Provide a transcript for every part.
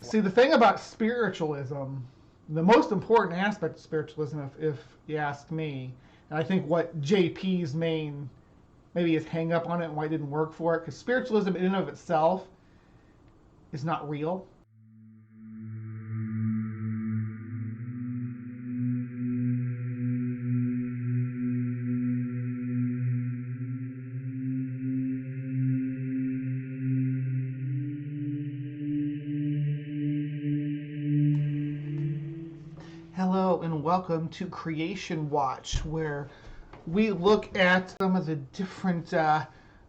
See, the thing about spiritualism, the most important aspect of spiritualism, if you ask me, and I think what JP's main, maybe his hang up on it and why it didn't work for it, because spiritualism in and of itself is not real. Hello and welcome to Creation Watch, where we look at some of the different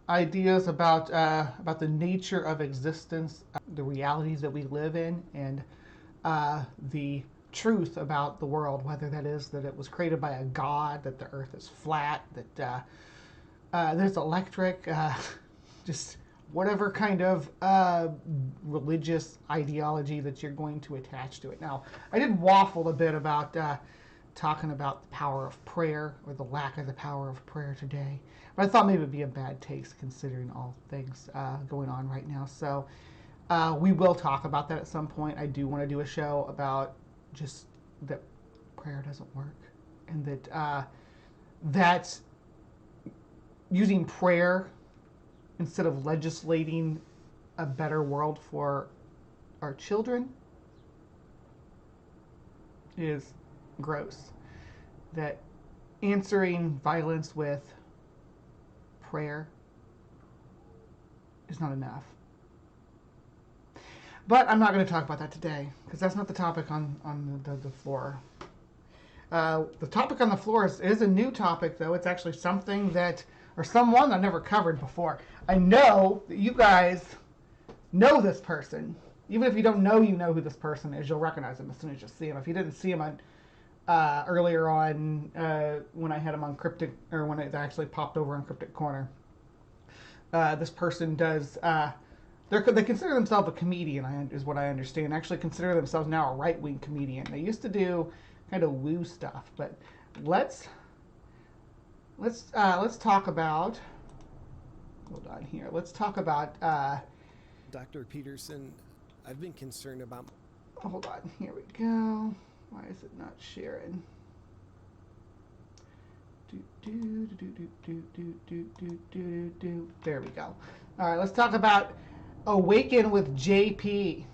ideas about the nature of existence, the realities that we live in, and the truth about the world, whether that is that it was created by a god, that the earth is flat, that there's electric, just whatever kind of religious ideology that you're going to attach to it. Now, I did waffle a bit about talking about the power of prayer, or the lack of the power of prayer today, but I thought maybe it would be a bad taste considering all things going on right now. So we will talk about that at some point. I do want to do a show about just that prayer doesn't work, and that using prayer instead of legislating a better world for our children is gross. That answering violence with prayer is not enough. But I'm not going to talk about that today, because that's not the topic on the floor. The topic on the floor is a new topic, though. It's actually something that, or someone I've never covered before. I know that you guys know this person. Even if you don't know, you know who this person is. You'll recognize him as soon as you see him. If you didn't see him on earlier on when I had him on Cryptic, or when it actually popped over on CrypticCorner, this person does. They consider themselves a comedian, is what I understand. Actually, consider themselves now a right-wing comedian. They used to do kind of woo stuff, but let's talk about. Hold on here. Let's talk about. Dr. Peterson, I've been concerned about. Hold on. Here we go. Why is it not sharing? There we go. All right. Let's talk about Awaken with JP.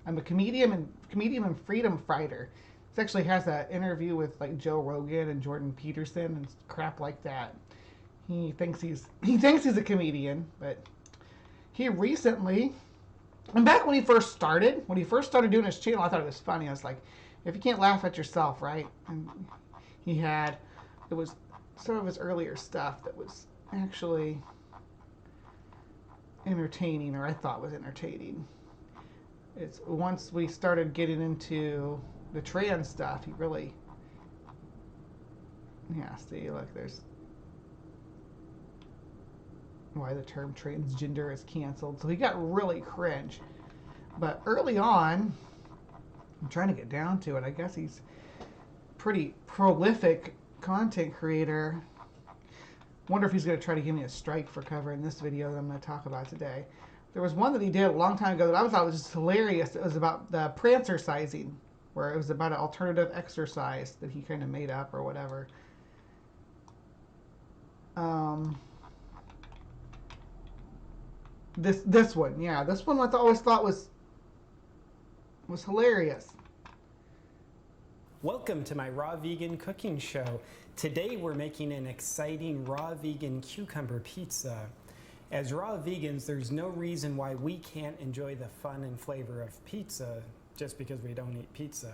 I'm a comedian and freedom fighter. This actually has an interview with like Joe Rogan and Jordan Peterson and crap like that. He thinks he's a comedian, but he recently, and back when he first started doing his channel, I thought it was funny. I was like, if you can't laugh at yourself, right? And it was some of his earlier stuff that was actually entertaining, or I thought was entertaining. It's once we started getting into the trans stuff, he really, see, look, there's why the term transgender is canceled. So he got really cringe. But early on, I'm trying to get down to it. I guess he's pretty prolific content creator. Wonder if he's going to try to give me a strike for covering this video that I'm going to talk about today. There was one that he did a long time ago that I thought was just hilarious. It was about the prancercising, where it was about an alternative exercise that he kind of made up or whatever. This one I always thought was hilarious. Welcome to my raw vegan cooking show. Today we're making an exciting raw vegan cucumber pizza. As raw vegans, there's no reason why we can't enjoy the fun and flavor of pizza just because we don't eat pizza.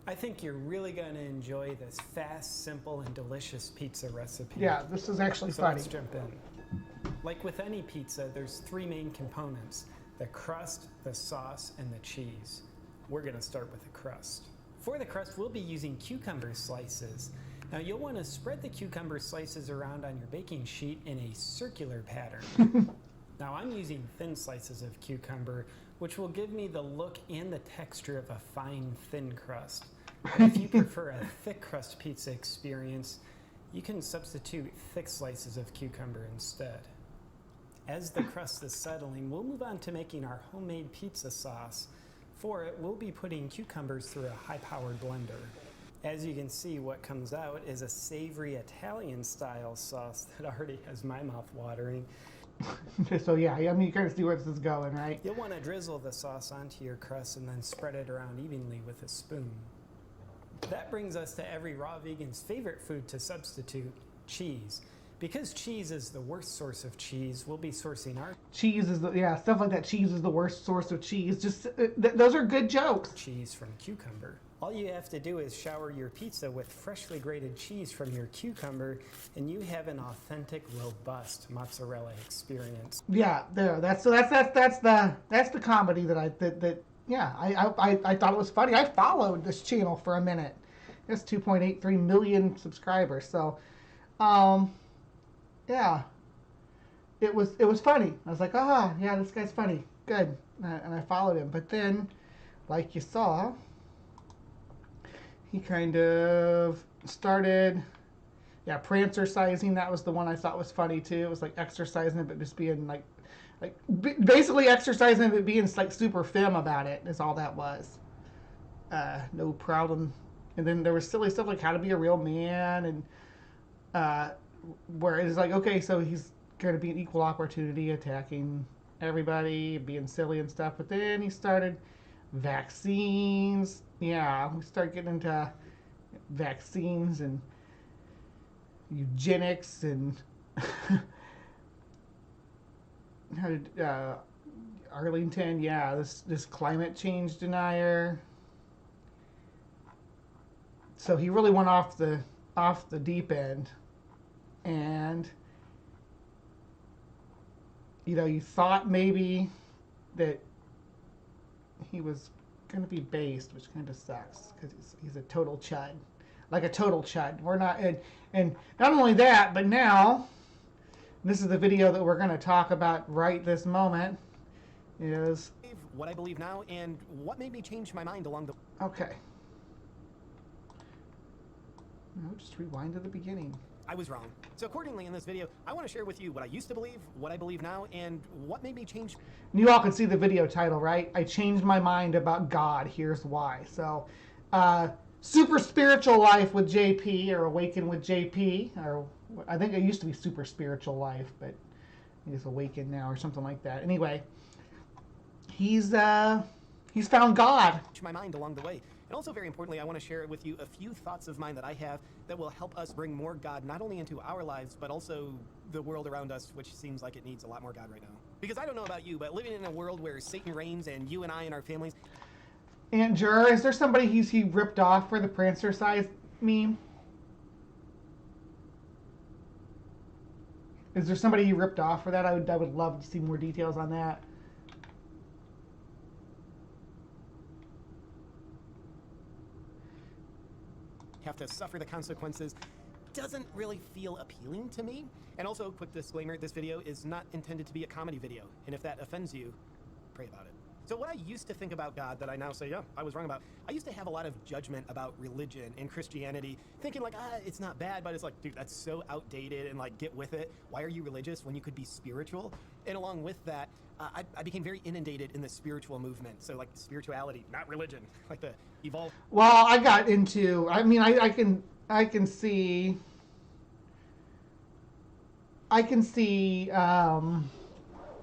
I think you're really going to enjoy this fast, simple, and delicious pizza recipe. Yeah, this is actually funny. Let's jump in. Like with any pizza, there's three main components: the crust, the sauce, and the cheese. We're going to start with the crust. For the crust, we'll be using cucumber slices. Now you'll want to spread the cucumber slices around on your baking sheet in a circular pattern. Now I'm using thin slices of cucumber, which will give me the look and the texture of a fine, thin crust. But if you prefer a thick crust pizza experience, you can substitute thick slices of cucumber instead. As the crust is settling, we'll move on to making our homemade pizza sauce. For it, we'll be putting cucumbers through a high-powered blender. As you can see, what comes out is a savory Italian-style sauce that already has my mouth watering. So yeah, I mean, you kind of see where this is going, right? You'll want to drizzle the sauce onto your crust and then spread it around evenly with a spoon. That brings us to every raw vegan's favorite food to substitute, cheese. Because cheese is the worst source of cheese, we'll be sourcing our Cheese is stuff like that. Cheese is the worst source of cheese. Just those are good jokes. cheese from cucumber. All you have to do is shower your pizza with freshly grated cheese from your cucumber, and you have an authentic, robust mozzarella experience. Yeah, there. That's the comedy that I thought it was funny. I followed this channel for a minute. It's 2.83 million subscribers. So, yeah, it was funny. I was like, yeah, this guy's funny, good, and I followed him. But then, like you saw, he kind of started, prancercising. That was the one I thought was funny too. It was like exercising, but just being like basically exercising, but being like super femme about it is all that was. No problem. And then there was silly stuff like how to be a real man, and where it's like, okay, so he's going to be an equal opportunity, attacking everybody, being silly and stuff. But then he started vaccines. Yeah, we start getting into vaccines and eugenics and how did Arlington? Yeah, this climate change denier. So he really went off the deep end, and you thought maybe that he was going to be based, which kind of sucks because he's a total chud, like a total chud. We're not, and not only that, but now this is the video that we're going to talk about right this moment. Is what I believe now and what made me change my mind along the okay. No, just rewind to the beginning. I was wrong. So accordingly, in this video, I want to share with you what I used to believe, what I believe now, and what made me change. You all can see the video title, right? I changed my mind about God. Here's why. So, Super Spiritual Life with JP, or Awaken with JP, or I think it used to be Super Spiritual Life, but I think it's Awaken now or something like that. Anyway, he's found God. My mind along the way. And also, very importantly, I want to share with you a few thoughts of mine that I have that will help us bring more God not only into our lives, but also the world around us, which seems like it needs a lot more God right now. Because I don't know about you, but living in a world where Satan reigns and you and I and our families... Aunt Jur, is there somebody he ripped off for the prancer size meme? Is there somebody he ripped off for that? I would love to see more details on that. have to suffer the consequences doesn't really feel appealing to me. And also, quick disclaimer, this video is not intended to be a comedy video, and if that offends you, pray about it. So what I used to think about God that I now say, yeah, I was wrong about, I used to have a lot of judgment about religion and Christianity, thinking like, it's not bad, but it's like, dude, that's so outdated, and like, get with it. Why are you religious when you could be spiritual? And along with that, I became very inundated in the spiritual movement. So like spirituality, not religion, like the evolved. Well, I got into, I mean, I can see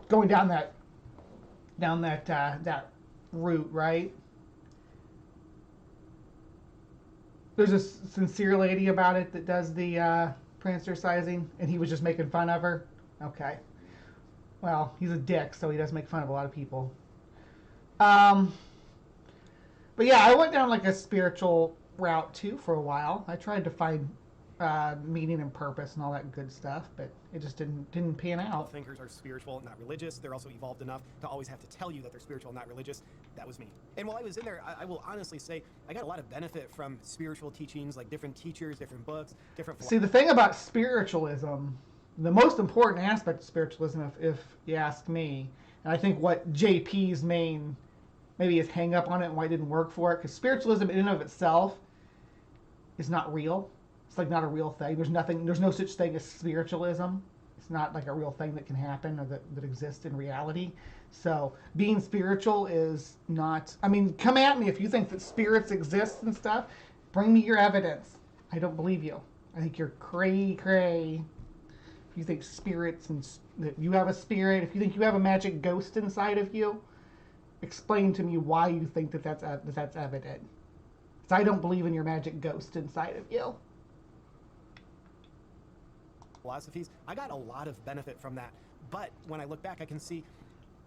going down that route, right? There's a sincere lady about it that does the prancer sizing, and he was just making fun of her. Okay. Well, he's a dick, so he does make fun of a lot of people. But yeah, I went down like a spiritual route too for a while. I tried to find meaning and purpose and all that good stuff, but it just didn't pan out. Thinkers are spiritual, not religious. They're also evolved enough to always have to tell you that they're spiritual, not religious. That was me. And while I was in there, I will honestly say I got a lot of benefit from spiritual teachings, like different teachers, different books, different. See, the thing about spiritualism, the most important aspect of spiritualism, if you ask me, and I think what JP's main, maybe his hang up on it and why it didn't work for it, because spiritualism in and of itself is not real. It's like not a real thing. There's no such thing as spiritualism. It's not like a real thing that can happen or that exists in reality. So being spiritual is not, I mean, come at me if you think that spirits exist and stuff. Bring me your evidence. I don't believe you. I think you're cray. If you think spirits and that you have a spirit, if you think you have a magic ghost inside of you, explain to me why you think that's evident. Because I don't believe in your magic ghost inside of you. Philosophies, I got a lot of benefit from that. But when I look back, I can see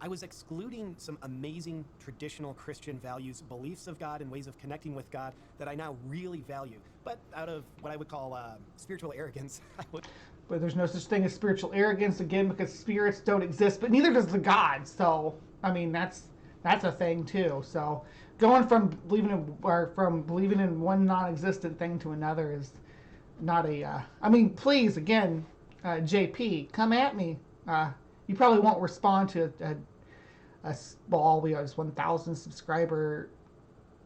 I was excluding some amazing traditional Christian values, beliefs of God, and ways of connecting with God that I now really value. But out of what I would call spiritual arrogance, I would. But there's no such thing as spiritual arrogance, again, because spirits don't exist, but neither does the God. So, I mean, that's a thing too. So, going from believing in one non-existent thing to another is not a. I mean, please, again, JP, come at me. You probably won't respond to we are this 1,000 subscriber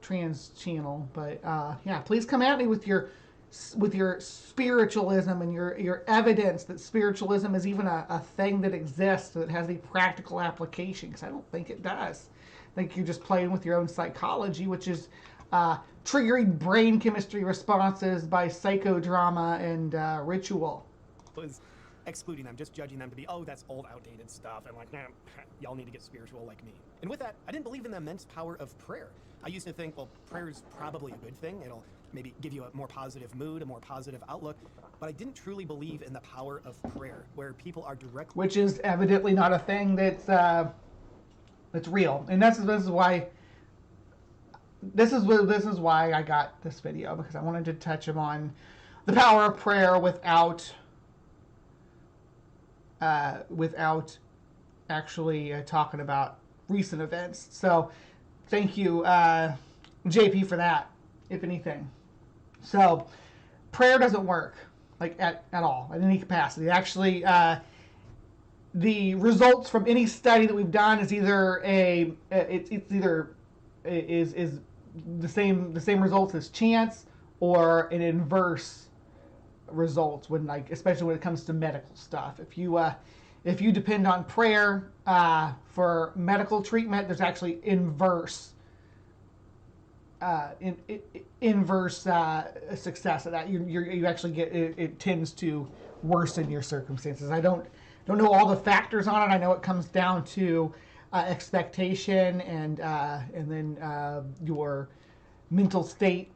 trans channel, but yeah, please come at me with your spiritualism and your evidence that spiritualism is even a thing that exists, that has a practical application, because I don't think it does. I think you're just playing with your own psychology, which is triggering brain chemistry responses by psychodrama and ritual. Was excluding them, just judging them to be, oh, that's old, outdated stuff, and like, nah, y'all need to get spiritual like me. And with that, I didn't believe in the immense power of prayer. I used to think, well, prayer is probably a good thing. It'll maybe give you a more positive mood, a more positive outlook. But I didn't truly believe in the power of prayer, where people are directly... Which is evidently not a thing that's real. And this is why I got this video, because I wanted to touch on the power of prayer without actually talking about recent events. So thank you, JP, for that, if anything. So prayer doesn't work, like at all, in any capacity. Actually, the results from any study that we've done is either is the same results as chance, or an inverse results, when, like, especially when it comes to medical stuff. If you depend on prayer for medical treatment, there's actually inverse success of that. You actually get it tends to worsen your circumstances. I don't know all the factors on it. I know it comes down to expectation and then your mental state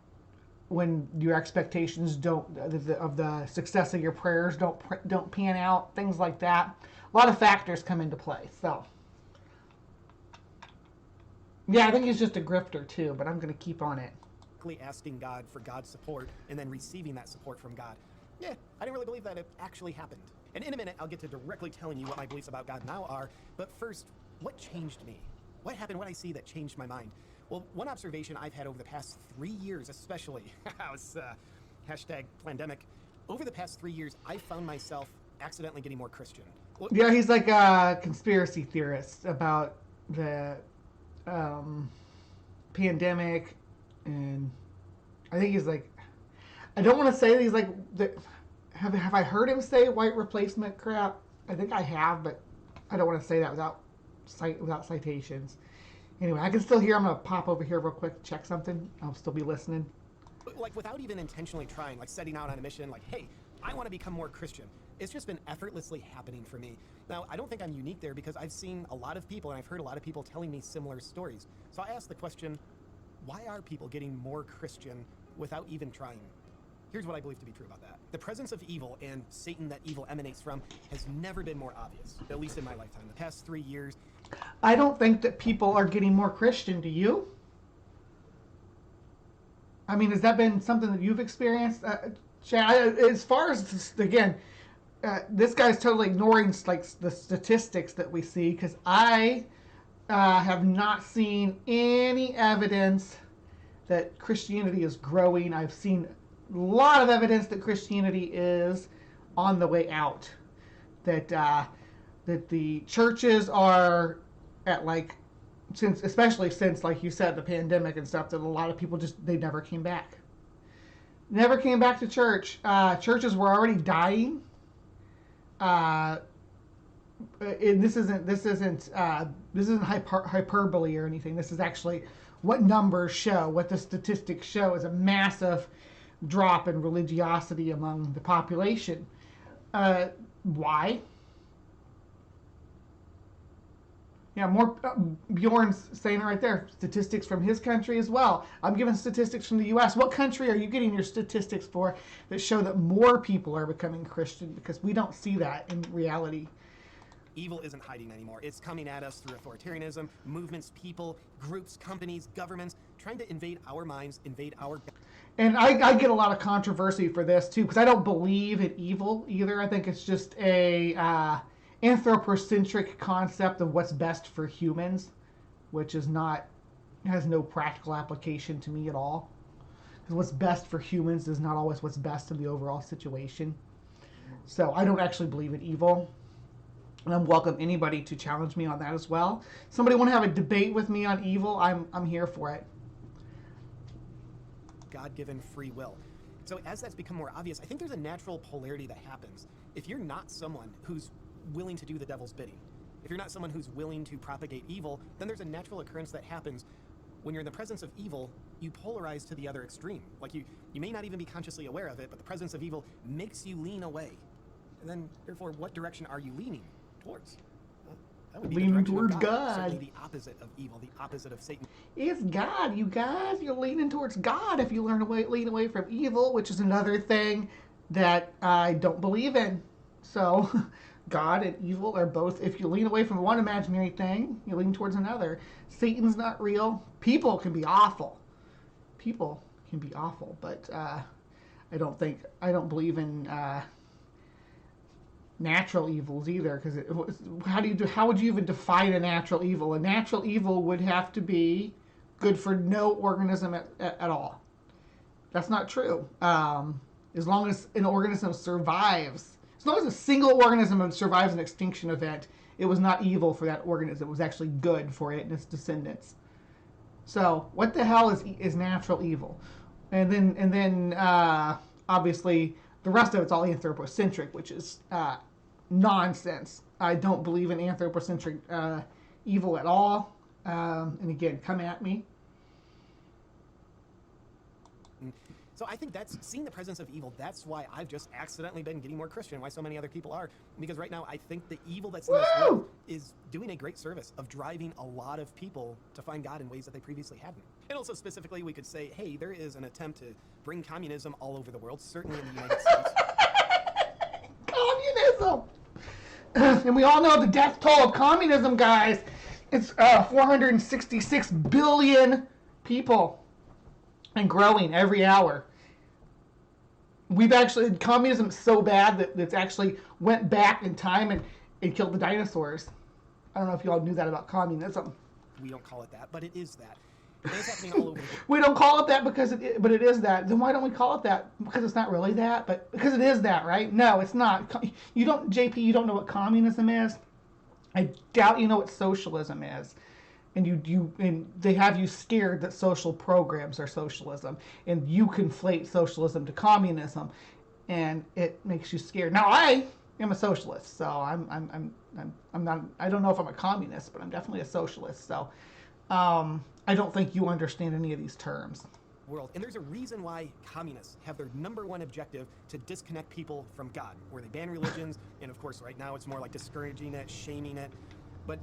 when your expectations of the success of your prayers don't pan out, things like that. A lot of factors come into play. So yeah, I think he's just a grifter too, but I'm going to keep on it. Asking God for God's support and then receiving that support from God. Yeah, I didn't really believe that it actually happened. And in a minute, I'll get to directly telling you what my beliefs about God now are. But first, what changed me? What happened? What I see that changed my mind? Well, one observation I've had over the past 3 years, especially, it's hashtag pandemic. Over the past 3 years, I found myself accidentally getting more Christian. Yeah, he's like a conspiracy theorist about the pandemic, and I think he's like, I don't want to say that he's like, have I heard him say white replacement crap? I think I have, but I don't want to say that without citations. Anyway, I can still hear. I'm going to pop over here real quick, check something. I'll still be listening. Like, without even intentionally trying, like setting out on a mission, like, hey, I want to become more Christian. It's just been effortlessly happening for me. Now, I don't think I'm unique there, because I've seen a lot of people, and I've heard a lot of people telling me similar stories. So I asked the question, why are people getting more Christian without even trying? Here's what I believe to be true about that. The presence of evil and Satan that evil emanates from has never been more obvious, at least in my lifetime. The past 3 years... I don't think that people are getting more Christian. Do you? I mean, has that been something that you've experienced, Chad? As far as this, again, this guy's totally ignoring like the statistics that we see, because I have not seen any evidence that Christianity is growing. I've seen a lot of evidence that Christianity is on the way out. That the churches are at, like, especially since, like you said, the pandemic and stuff, that a lot of people they never came back. Never came back to church. Churches were already dying. and this isn't hyperbole or anything. This is actually what numbers show, what the statistics show is a massive drop in religiosity among the population. Why? Yeah, more Bjorn's saying it right there. Statistics from his country as well. I'm giving statistics from the U.S. What country are you getting your statistics for that show that more people are becoming Christian? Because we don't see that in reality. Evil isn't hiding anymore. It's coming at us through authoritarianism, movements, people, groups, companies, governments, trying to invade our minds, invade our... And I get a lot of controversy for this, too, because I don't believe in evil either. I think it's just a anthropocentric concept of what's best for humans, which is not... has no practical application to me at all. Because what's best for humans is not always what's best in the overall situation. So I don't actually believe in evil. And I welcome anybody to challenge me on that as well. Somebody want to have a debate with me on evil? I'm here for it. God-given free will. So as that's become more obvious, I think there's a natural polarity that happens. If you're not someone who's willing to do the devil's bidding, if you're not someone who's willing to propagate evil, then there's a natural occurrence that happens. When you're in the presence of evil, you polarize to the other extreme. Like you may not even be consciously aware of it, but the presence of evil makes you lean away. And then, therefore, what direction are you leaning towards? That would be leaning the towards God. God. Certainly the opposite of evil, the opposite of Satan. It's God, you guys. You're leaning towards God if you learn to lean away from evil, which is another thing that I don't believe in. So, God and evil are both, if you lean away from one imaginary thing, you lean towards another. Satan's not real. People can be awful. People can be awful, but I don't believe in natural evils either, because how would you even define a natural evil? A natural evil would have to be good for no organism at all. That's not true. As long as an organism survives, as long as a single organism survives an extinction event, it was not evil for that organism. It was actually good for it and its descendants. So what the hell is natural evil? And then obviously the rest of it's all anthropocentric, which is nonsense. I don't believe in anthropocentric evil at all. And again, come at me. So I think that's seeing the presence of evil. That's why I've just accidentally been getting more Christian. Why so many other people are. Because right now I think the evil that's in this world is doing a great service of driving a lot of people to find God in ways that they previously hadn't. And also specifically, we could say, hey, there is an attempt to bring communism all over the world, certainly in the United States. Communism! And we all know the death toll of communism, guys. It's 466 billion people and growing every hour. We've actually, communism is so bad that it's actually went back in time and killed the dinosaurs. I don't know if you all knew that about communism. We don't call it that, but it is that. And it's happening all over the world. We don't call it that but it is that. Then why don't we call it that? Because it's not really that, but because it is that, right? No, it's not. You don't, JP, you don't know what communism is? I doubt you know what socialism is. And they have you scared that social programs are socialism, and you conflate socialism to communism, and it makes you scared. Now I am a socialist, so I'm not. I don't know if I'm a communist, but I'm definitely a socialist. So I don't think you understand any of these terms. World. And there's a reason why communists have their #1 objective to disconnect people from God, where they ban religions, and of course right now it's more like discouraging it, shaming it, but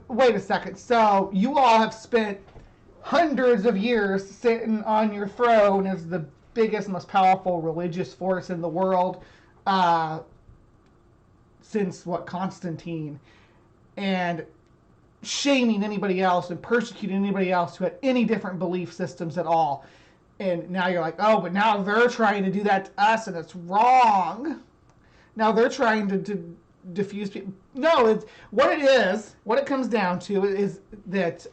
wait a second. So you all have spent hundreds of years sitting on your throne as the biggest, most powerful religious force in the world since Constantine, and shaming anybody else and persecuting anybody else who had any different belief systems at all. And now you're like, oh, but now they're trying to do that to us and it's wrong. Now they're trying to diffuse people. No, it's what it comes down to is that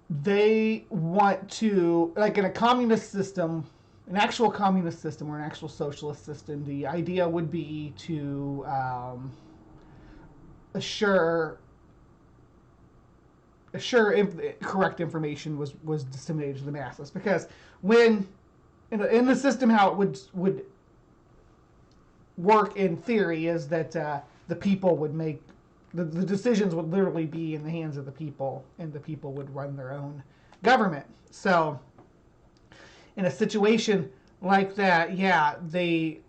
they want to, like in a communist system, an actual communist system or an actual socialist system, the idea would be to assure correct information was disseminated to the masses. Because when in the system how it would work in theory is that the people would make the decisions would literally be in the hands of the people, and the people would run their own government. So in a situation like that, yeah, the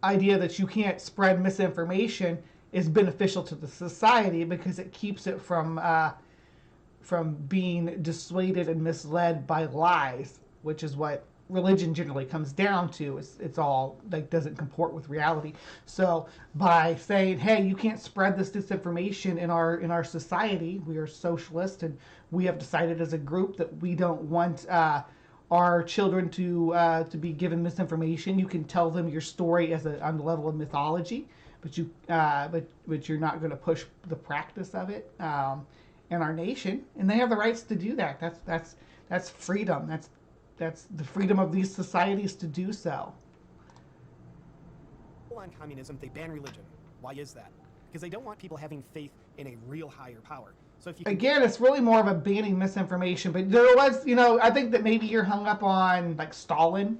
idea that you can't spread misinformation is beneficial to the society because it keeps it from being dissuaded and misled by lies, which is what religion generally comes down to. It's all like doesn't comport with reality. So by saying, hey, you can't spread this disinformation in our society, we are socialist, and we have decided as a group that we don't want our children to be given misinformation. You can tell them your story on the level of mythology, but you're not going to push the practice of it in our nation, and they have the rights to do that. That's freedom. That's the freedom of these societies to do so. On communism, they ban religion. Why is that? Because they don't want people having faith in a real higher power. So if you again, it's really more of a banning misinformation. But there was, I think that maybe you're hung up on like Stalin.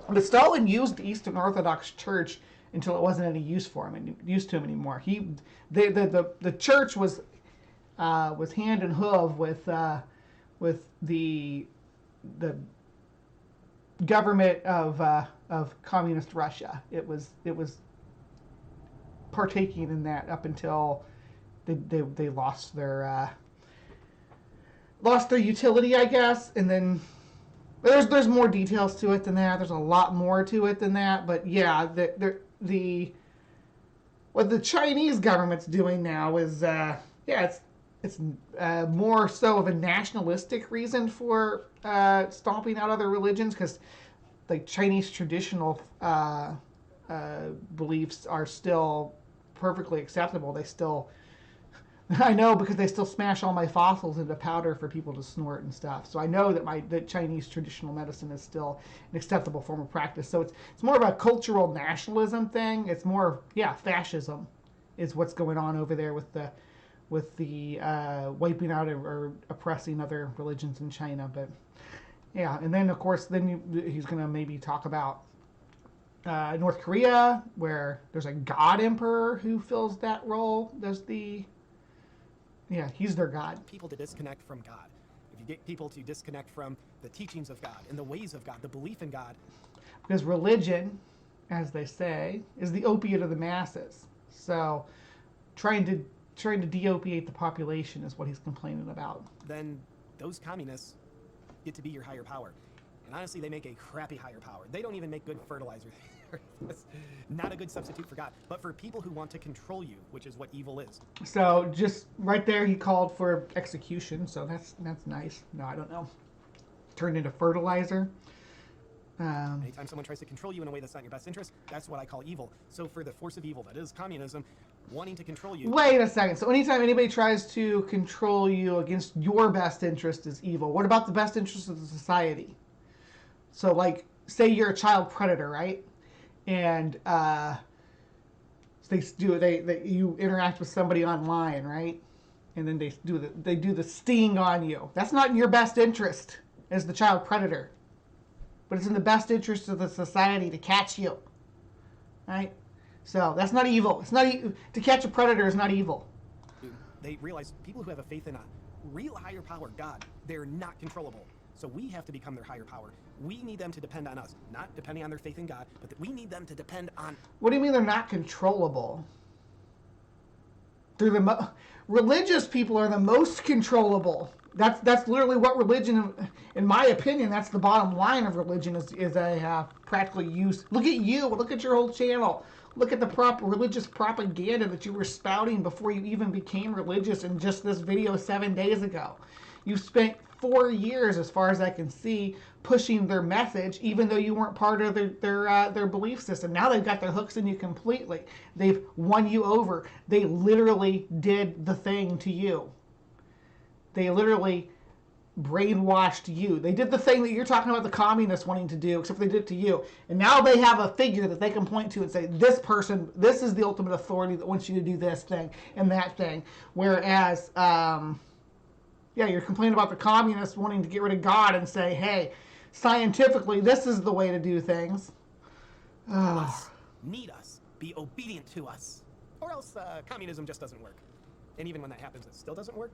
But Stalin used the Eastern Orthodox Church until it wasn't any use for him, used to him anymore. The church was hand and hoof with the government of communist Russia. It was partaking in that up until they lost their utility, I guess. And then there's more details to it than that. There's a lot more to it than that. But yeah, what the Chinese government's doing now is it's more so of a nationalistic reason for stomping out other religions, because like Chinese traditional beliefs are still perfectly acceptable. They still, I know because they still smash all my fossils into powder for people to snort and stuff. So I know that Chinese traditional medicine is still an acceptable form of practice. So it's more of a cultural nationalism thing. It's more, fascism is what's going on over there with the wiping out or oppressing other religions in China. But yeah, and then of course he's going to maybe talk about North Korea, where there's a god emperor who fills that role. He's their god. People to disconnect from God. If you get people to disconnect from the teachings of God and the ways of God, the belief in God. Because religion, as they say, is the opiate of the masses. So trying to de-opiate the population is what he's complaining about. Then those communists get to be your higher power. And honestly, they make a crappy higher power. They don't even make good fertilizer. That's not a good substitute for God. But for people who want to control you, which is what evil is. So just right there, he called for execution. So that's nice. No, I don't know. Turned into fertilizer. Anytime someone tries to control you in a way that's not in your best interest, that's what I call evil. So for the force of evil that is communism, wanting to control you. Wait a second. So anytime anybody tries to control you against your best interest is evil. What about the best interest of the society? So like, say you're a child predator, right? And you interact with somebody online, right? And then they do the sting on you. That's not in your best interest as the child predator. But it's in the best interest of the society to catch you, right? So that's not evil. It's not to catch a predator is not evil. They realize people who have a faith in a real higher power, God, they're not controllable. So we have to become their higher power. We need them to depend on us, not depending on their faith in God, but that we need them to depend on. What do you mean they're not controllable? They're religious people are the most controllable. That's literally what religion, in my opinion, that's the bottom line of religion is a practical use. Look at you. Look at your whole channel. Look at the religious propaganda that you were spouting before you even became religious in just this video 7 days ago. You spent 4 years, as far as I can see, pushing their message, even though you weren't part of their belief system. Now they've got their hooks in you completely. They've won you over. They literally did the thing to you. They literally brainwashed you. They did the thing that you're talking about the communists wanting to do, except they did it to you. And now they have a figure that they can point to and say, this person, this is the ultimate authority that wants you to do this thing and that thing. Whereas, you're complaining about the communists wanting to get rid of God and say, hey, scientifically, this is the way to do things. Us, need us. be obedient to us. Or else communism just doesn't work. And even when that happens, it still doesn't work.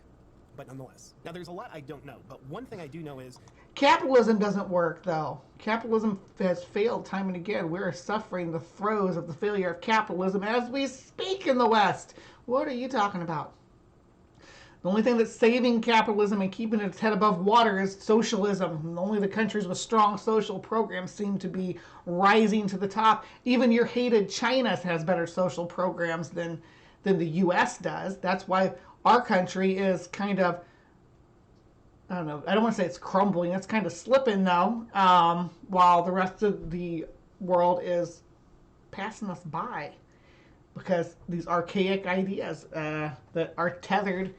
But nonetheless. Now, there's a lot I don't know, but one thing I do know is... Capitalism doesn't work, though. Capitalism has failed time and again. We're suffering the throes of the failure of capitalism as we speak in the West. What are you talking about? The only thing that's saving capitalism and keeping its head above water is socialism. Only the countries with strong social programs seem to be rising to the top. Even your hated China has better social programs than the U.S. does. That's why our country is kind of, I don't know, I don't want to say it's crumbling. It's kind of slipping, though, while the rest of the world is passing us by because these archaic ideas that are tethered,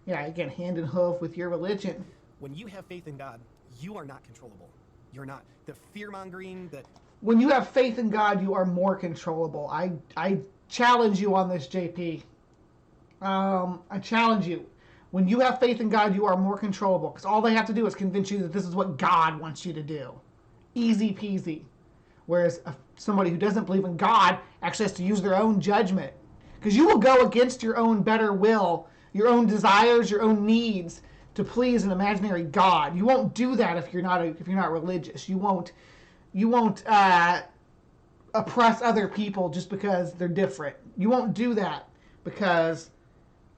again, hand in hoof with your religion. When you have faith in God, you are not controllable. You're not. The fear-mongering, When you have faith in God, you are more controllable. I challenge you on this, JP. I challenge you. When you have faith in God, you are more controllable because all they have to do is convince you that this is what God wants you to do. Easy peasy. Whereas somebody who doesn't believe in God actually has to use their own judgment because you will go against your own better will, your own desires, your own needs to please an imaginary God. You won't do that if you're not religious. You won't oppress other people just because they're different. You won't do that because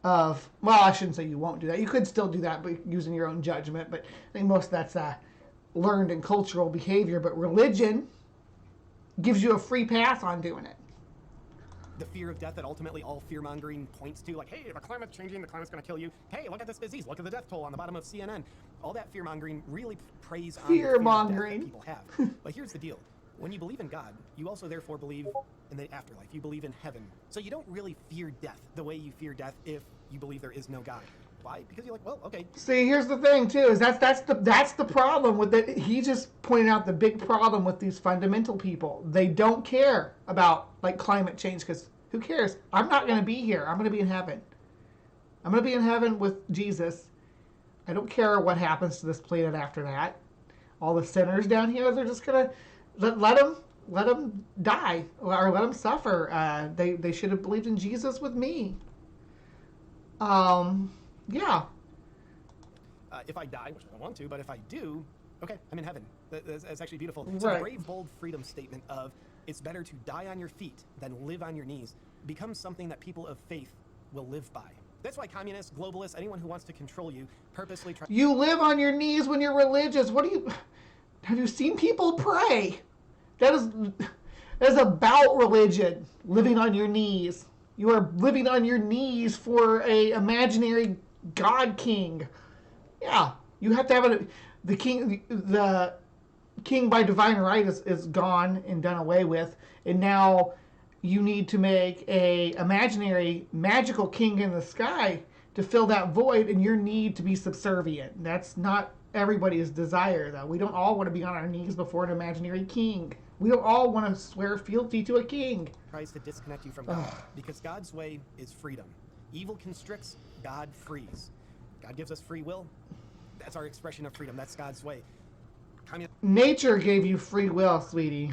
of, well, I shouldn't say you won't do that. You could still do that, but using your own judgment. But I think most of that's learned and cultural behavior. But religion gives you a free pass on doing it. The fear of death that ultimately all fear-mongering points to, like, hey, the climate's changing, the climate's going to kill you. Hey, look at this disease. Look at the death toll on the bottom of CNN. All that fear-mongering really preys on the fear of death that people have. But here's the deal. When you believe in God, you also therefore believe in the afterlife. You believe in heaven. So you don't really fear death the way you fear death if you believe there is no God. Why? Because you're like, well, okay. See, here's the thing too, is that's the problem with it. He just pointed out the big problem with these fundamental people. They don't care about like climate change because who cares? I'm not going to be here. I'm going to be in heaven. I'm going to be in heaven with Jesus. I don't care what happens to this planet after that. All the sinners down here, they're just going to let them die or let them suffer. They should have believed in Jesus with me. Yeah. If I die, which I don't want to, but if I do, okay, I'm in heaven. That's actually beautiful. Right. So the brave, bold freedom statement of it's better to die on your feet than live on your knees becomes something that people of faith will live by. That's why communists, globalists, anyone who wants to control you purposely try. You live on your knees when you're religious. Have you seen people pray? That is about religion, living on your knees. You are living on your knees for a imaginary God king. Yeah, you have to have the king by divine right is gone and done away with, and now you need to make a imaginary magical king in the sky to fill that void, and your need to be subservient. That's not everybody's desire, though. We don't all want to be on our knees before an imaginary king. We don't all want to swear fealty to a king. Tries to disconnect you from God because God's way is freedom. Evil constricts, God frees. God gives us free will. That's our expression of freedom. That's God's way. Nature gave you free will, sweetie.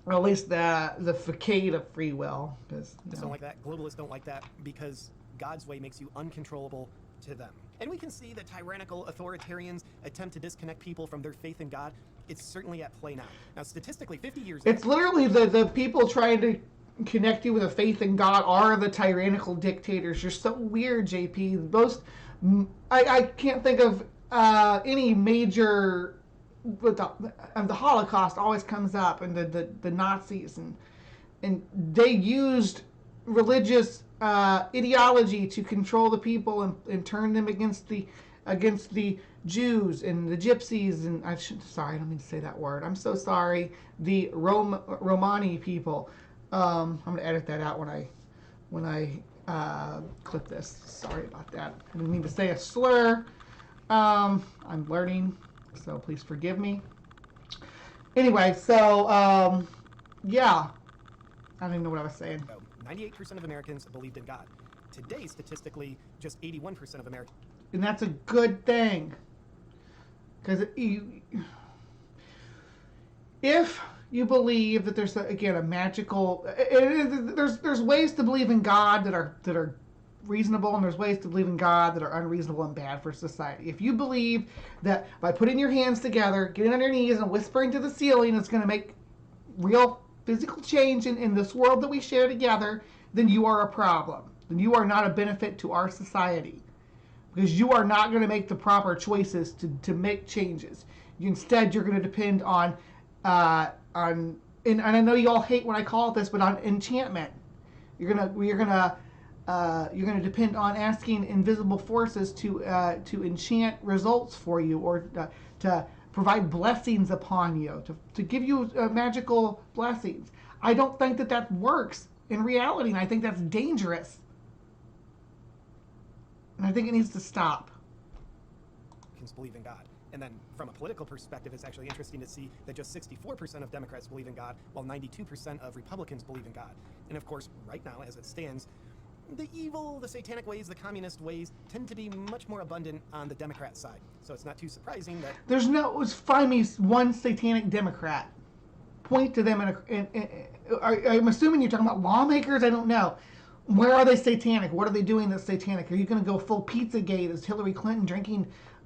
Or at least the facade of free will. Don't like that. Globalists don't like that because God's way makes you uncontrollable to them. And we can see that tyrannical authoritarians attempt to disconnect people from their faith in God. It's certainly at play now. Now, statistically, 50 years ago... It's literally the people trying to connect you with a faith in God are the tyrannical dictators. You're so weird, JP. I can't think of any major... The Holocaust always comes up, and the Nazis, and they used religious ideology to control the people and turn them against the Jews and the Gypsies, and sorry, I don't mean to say that word. I'm so sorry. The Romani people. I'm gonna edit that out when I clip this. Sorry about that. I didn't mean to say a slur. I'm learning, so please forgive me. Anyway, so yeah, I don't even know what I was saying. 98% of Americans believed in God. Today, statistically, just 81% of Americans. And that's a good thing. Because if you believe that there's a magical. There's ways to believe in God that are reasonable, and there's ways to believe in God that are unreasonable and bad for society. If you believe that by putting your hands together, getting on your knees, and whispering to the ceiling is going to make real physical change in this world that we share together, then you are a problem. Then you are not a benefit to our society, because you are not going to make the proper choices to make changes. Instead, you're going to depend on and I know you all hate when I call it this, but on enchantment. You're gonna depend on asking invisible forces to enchant results for you, or to provide blessings upon you, to give you magical blessings. I don't think that works in reality, and I think that's dangerous. And I think it needs to stop. Believe in God. And then from a political perspective, it's actually interesting to see that just 64% of Democrats believe in God, while 92% of Republicans believe in God. And of course, right now, as it stands, the evil, the satanic ways, the communist ways tend to be much more abundant on the Democrat side. So it's not too surprising that... Find me one satanic Democrat. Point to them I'm assuming you're talking about lawmakers? I don't know. Where are they satanic? What are they doing that's satanic? Are you going to go full Pizzagate? Is Hillary Clinton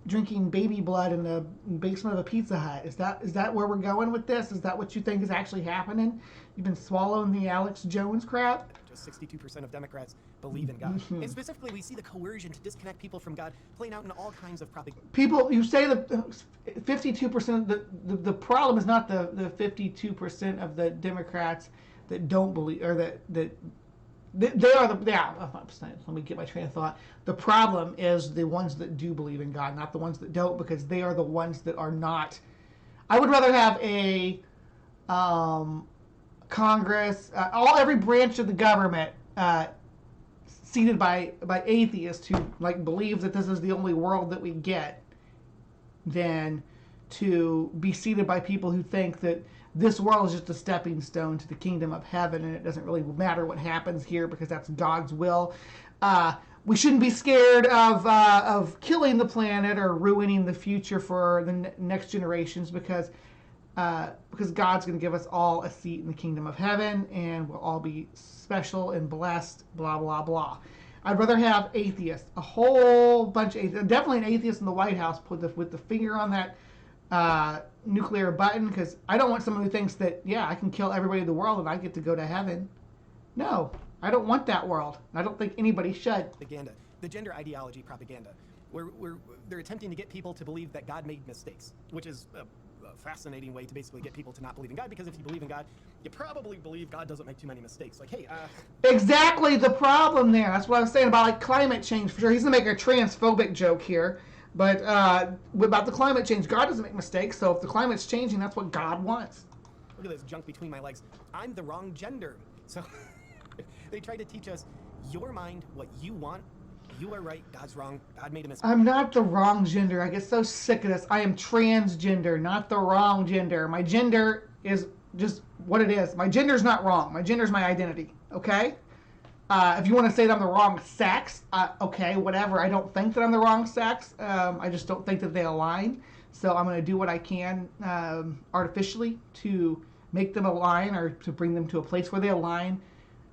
drinking baby blood in the basement of a Pizza Hut? Is that where we're going with this? Is that what you think is actually happening? You've been swallowing the Alex Jones crap? Just 62% of Democrats believe in God. And specifically, we see the coercion to disconnect people from God playing out in all kinds of propaganda. People, you say that 52%, the problem is not the 52% of the Democrats that don't believe, or that they are let me get my train of thought. The problem is the ones that do believe in God, not the ones that don't, because they are the ones that are not. I would rather have a Congress, every branch of the government seated by atheists who believe that this is the only world that we get, than to be seated by people who think that this world is just a stepping stone to the kingdom of heaven, and it doesn't really matter what happens here because that's God's will. We shouldn't be scared of killing the planet or ruining the future for the next generations, because God's going to give us all a seat in the kingdom of heaven, and we'll all be special and blessed, blah, blah, blah. I'd rather have atheists, a whole bunch of atheists, definitely an atheist in the White House with the finger on that nuclear button, because I don't want someone who thinks that, I can kill everybody in the world and I get to go to heaven. No, I don't want that world. I don't think anybody should. Propaganda, the gender ideology propaganda, where they're attempting to get people to believe that God made mistakes, which is a fascinating way to basically get people to not believe in God, because if you believe in God, you probably believe God doesn't make too many mistakes. Exactly the problem there. That's what I was saying about climate change. For sure, he's gonna make a transphobic joke here. But about the climate change, God doesn't make mistakes, so if the climate's changing, that's what God wants. Look at this junk between my legs. I'm the wrong gender. So they try to teach us, your mind, what you want. You are right, God's wrong. God made a mistake. I'm not the wrong gender. I get so sick of this. I am transgender, not the wrong gender. My gender is just what it is. My gender's not wrong. My gender's my identity, okay? If you want to say that I'm the wrong sex, okay, whatever. I don't think that I'm the wrong sex. I just don't think that they align. So I'm going to do what I can artificially to make them align, or to bring them to a place where they align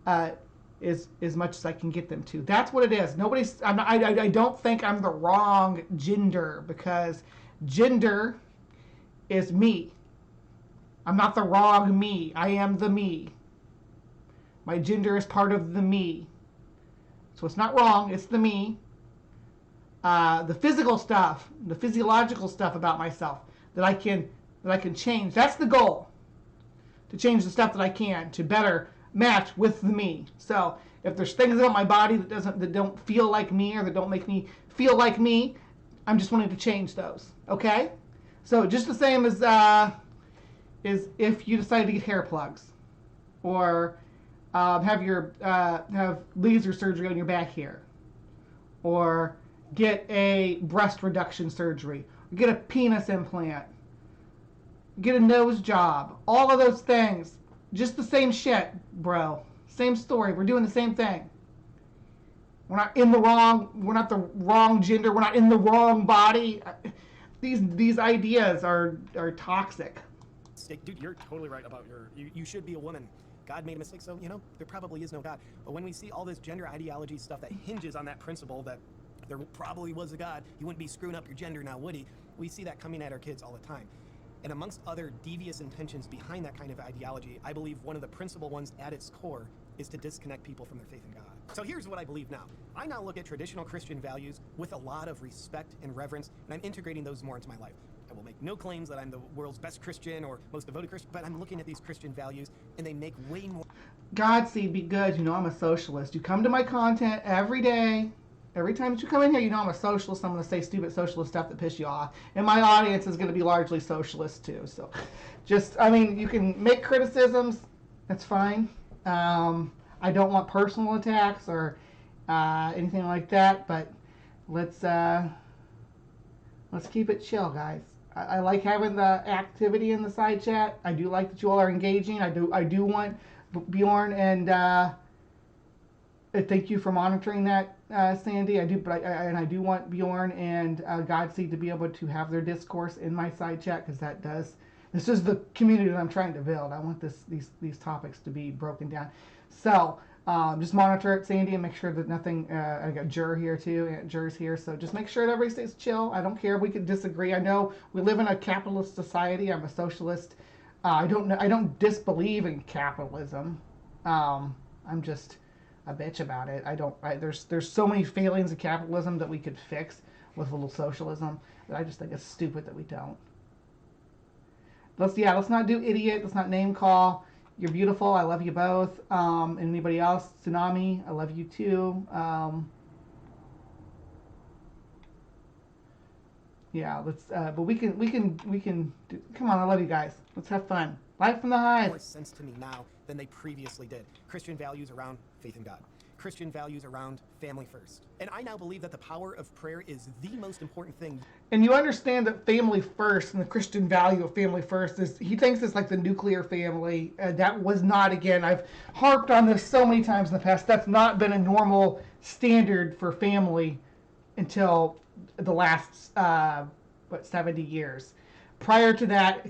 as much as I can get them to. That's what it is. I don't think I'm the wrong gender, because gender is me. I'm not the wrong me. I am the me. My gender is part of the me. So it's not wrong, it's the me. The physical stuff, the physiological stuff about myself that I can change. That's the goal. To change the stuff that I can to better match with the me. So if there's things about my body that don't feel like me, or that don't make me feel like me, I'm just wanting to change those. Okay? So just the same as if you decide to get hair plugs, or have laser surgery on your back hair, or get a breast reduction surgery, or get a penis implant, get a nose job, all of those things, just the same shit, bro. Same story. We're doing the same thing. We're not the wrong gender. We're not in the wrong body. These ideas are toxic. mistake. Dude, you're totally right about you should be a woman. God made a mistake, so, you know, there probably is no God. But when we see all this gender ideology stuff that hinges on that principle that there probably was a God, he wouldn't be screwing up your gender now, would he? We see that coming at our kids all the time. And amongst other devious intentions behind that kind of ideology, I believe one of the principal ones at its core is to disconnect people from their faith in God. So here's what I believe now. I now look at traditional Christian values with a lot of respect and reverence, and I'm integrating those more into my life. I will make no claims that I'm the world's best Christian or most devoted Christian, but I'm looking at these Christian values, and they make way more... Godspeed, be good. You know I'm a socialist. You come to my content every day. Every time that you come in here, you know I'm a socialist. I'm going to say stupid socialist stuff that piss you off. And my audience is going to be largely socialist, too. So just, I mean, you can make criticisms. That's fine. I don't want personal attacks or anything like that. But let's keep it chill, guys. I like having the activity in the side chat. I do like that you all are engaging. I do want Bjorn and thank you for monitoring that, Sandy. I do, but I do want Bjorn and Godseed to be able to have their discourse in my side chat, because that does. This is the community that I'm trying to build. I want these topics to be broken down. So just monitor it, Sandy, and make sure that nothing. I got Jur here too. Jur's here, so just make sure that everybody stays chill. I don't care if we could disagree. I know we live in a capitalist society. I'm a socialist. I don't disbelieve in capitalism. I'm just a bitch about it. There's so many failings of capitalism that we could fix with a little socialism that I just think it's stupid that we don't. Let's not do idiot. Let's not name call. You're beautiful. I love you both. And anybody else? Tsunami, I love you too. Yeah, let's. But we can. Come on, I love you guys. Let's have fun. Live from the Hive. More sense to me now than they previously did. Christian values around faith in God. Christian values around family first. And I now believe that the power of prayer is the most important thing. And you understand that family first and the Christian value of family first is, he thinks it's like the nuclear family. That was not, again, I've harped on this so many times in the past, that's not been a normal standard for family until the last, 70 years. Prior to that,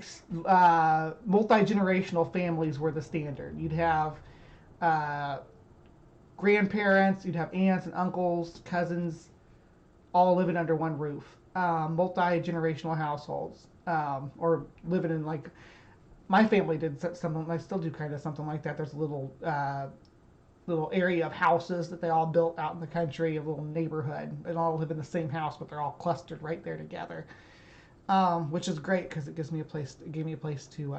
multi-generational families were the standard. You'd have grandparents, you'd have aunts and uncles, cousins, all living under one roof. Multi-generational households, or living in, like, my family did something, I still do kind of something like that. There's a little area of houses that they all built out in the country, a little neighborhood. They all live in the same house, but they're all clustered right there together. Which is great because it gave me a place to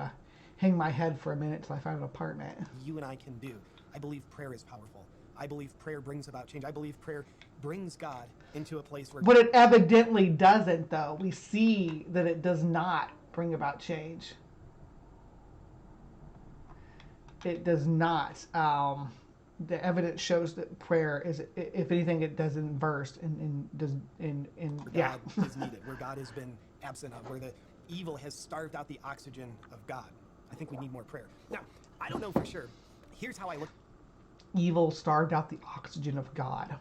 hang my head for a minute till I found an apartment. You and I can do. I believe prayer is powerful. I believe prayer brings about change. I believe prayer brings God into a place where... But it evidently doesn't, though. We see that it does not bring about change. It does not. The evidence shows that prayer is, if anything, it does inverse and does yeah. God is needed, where God has been absent of, where the evil has starved out the oxygen of God. I think we need more prayer. Now, I don't know for sure. Here's how I look. Evil starved out the oxygen of God.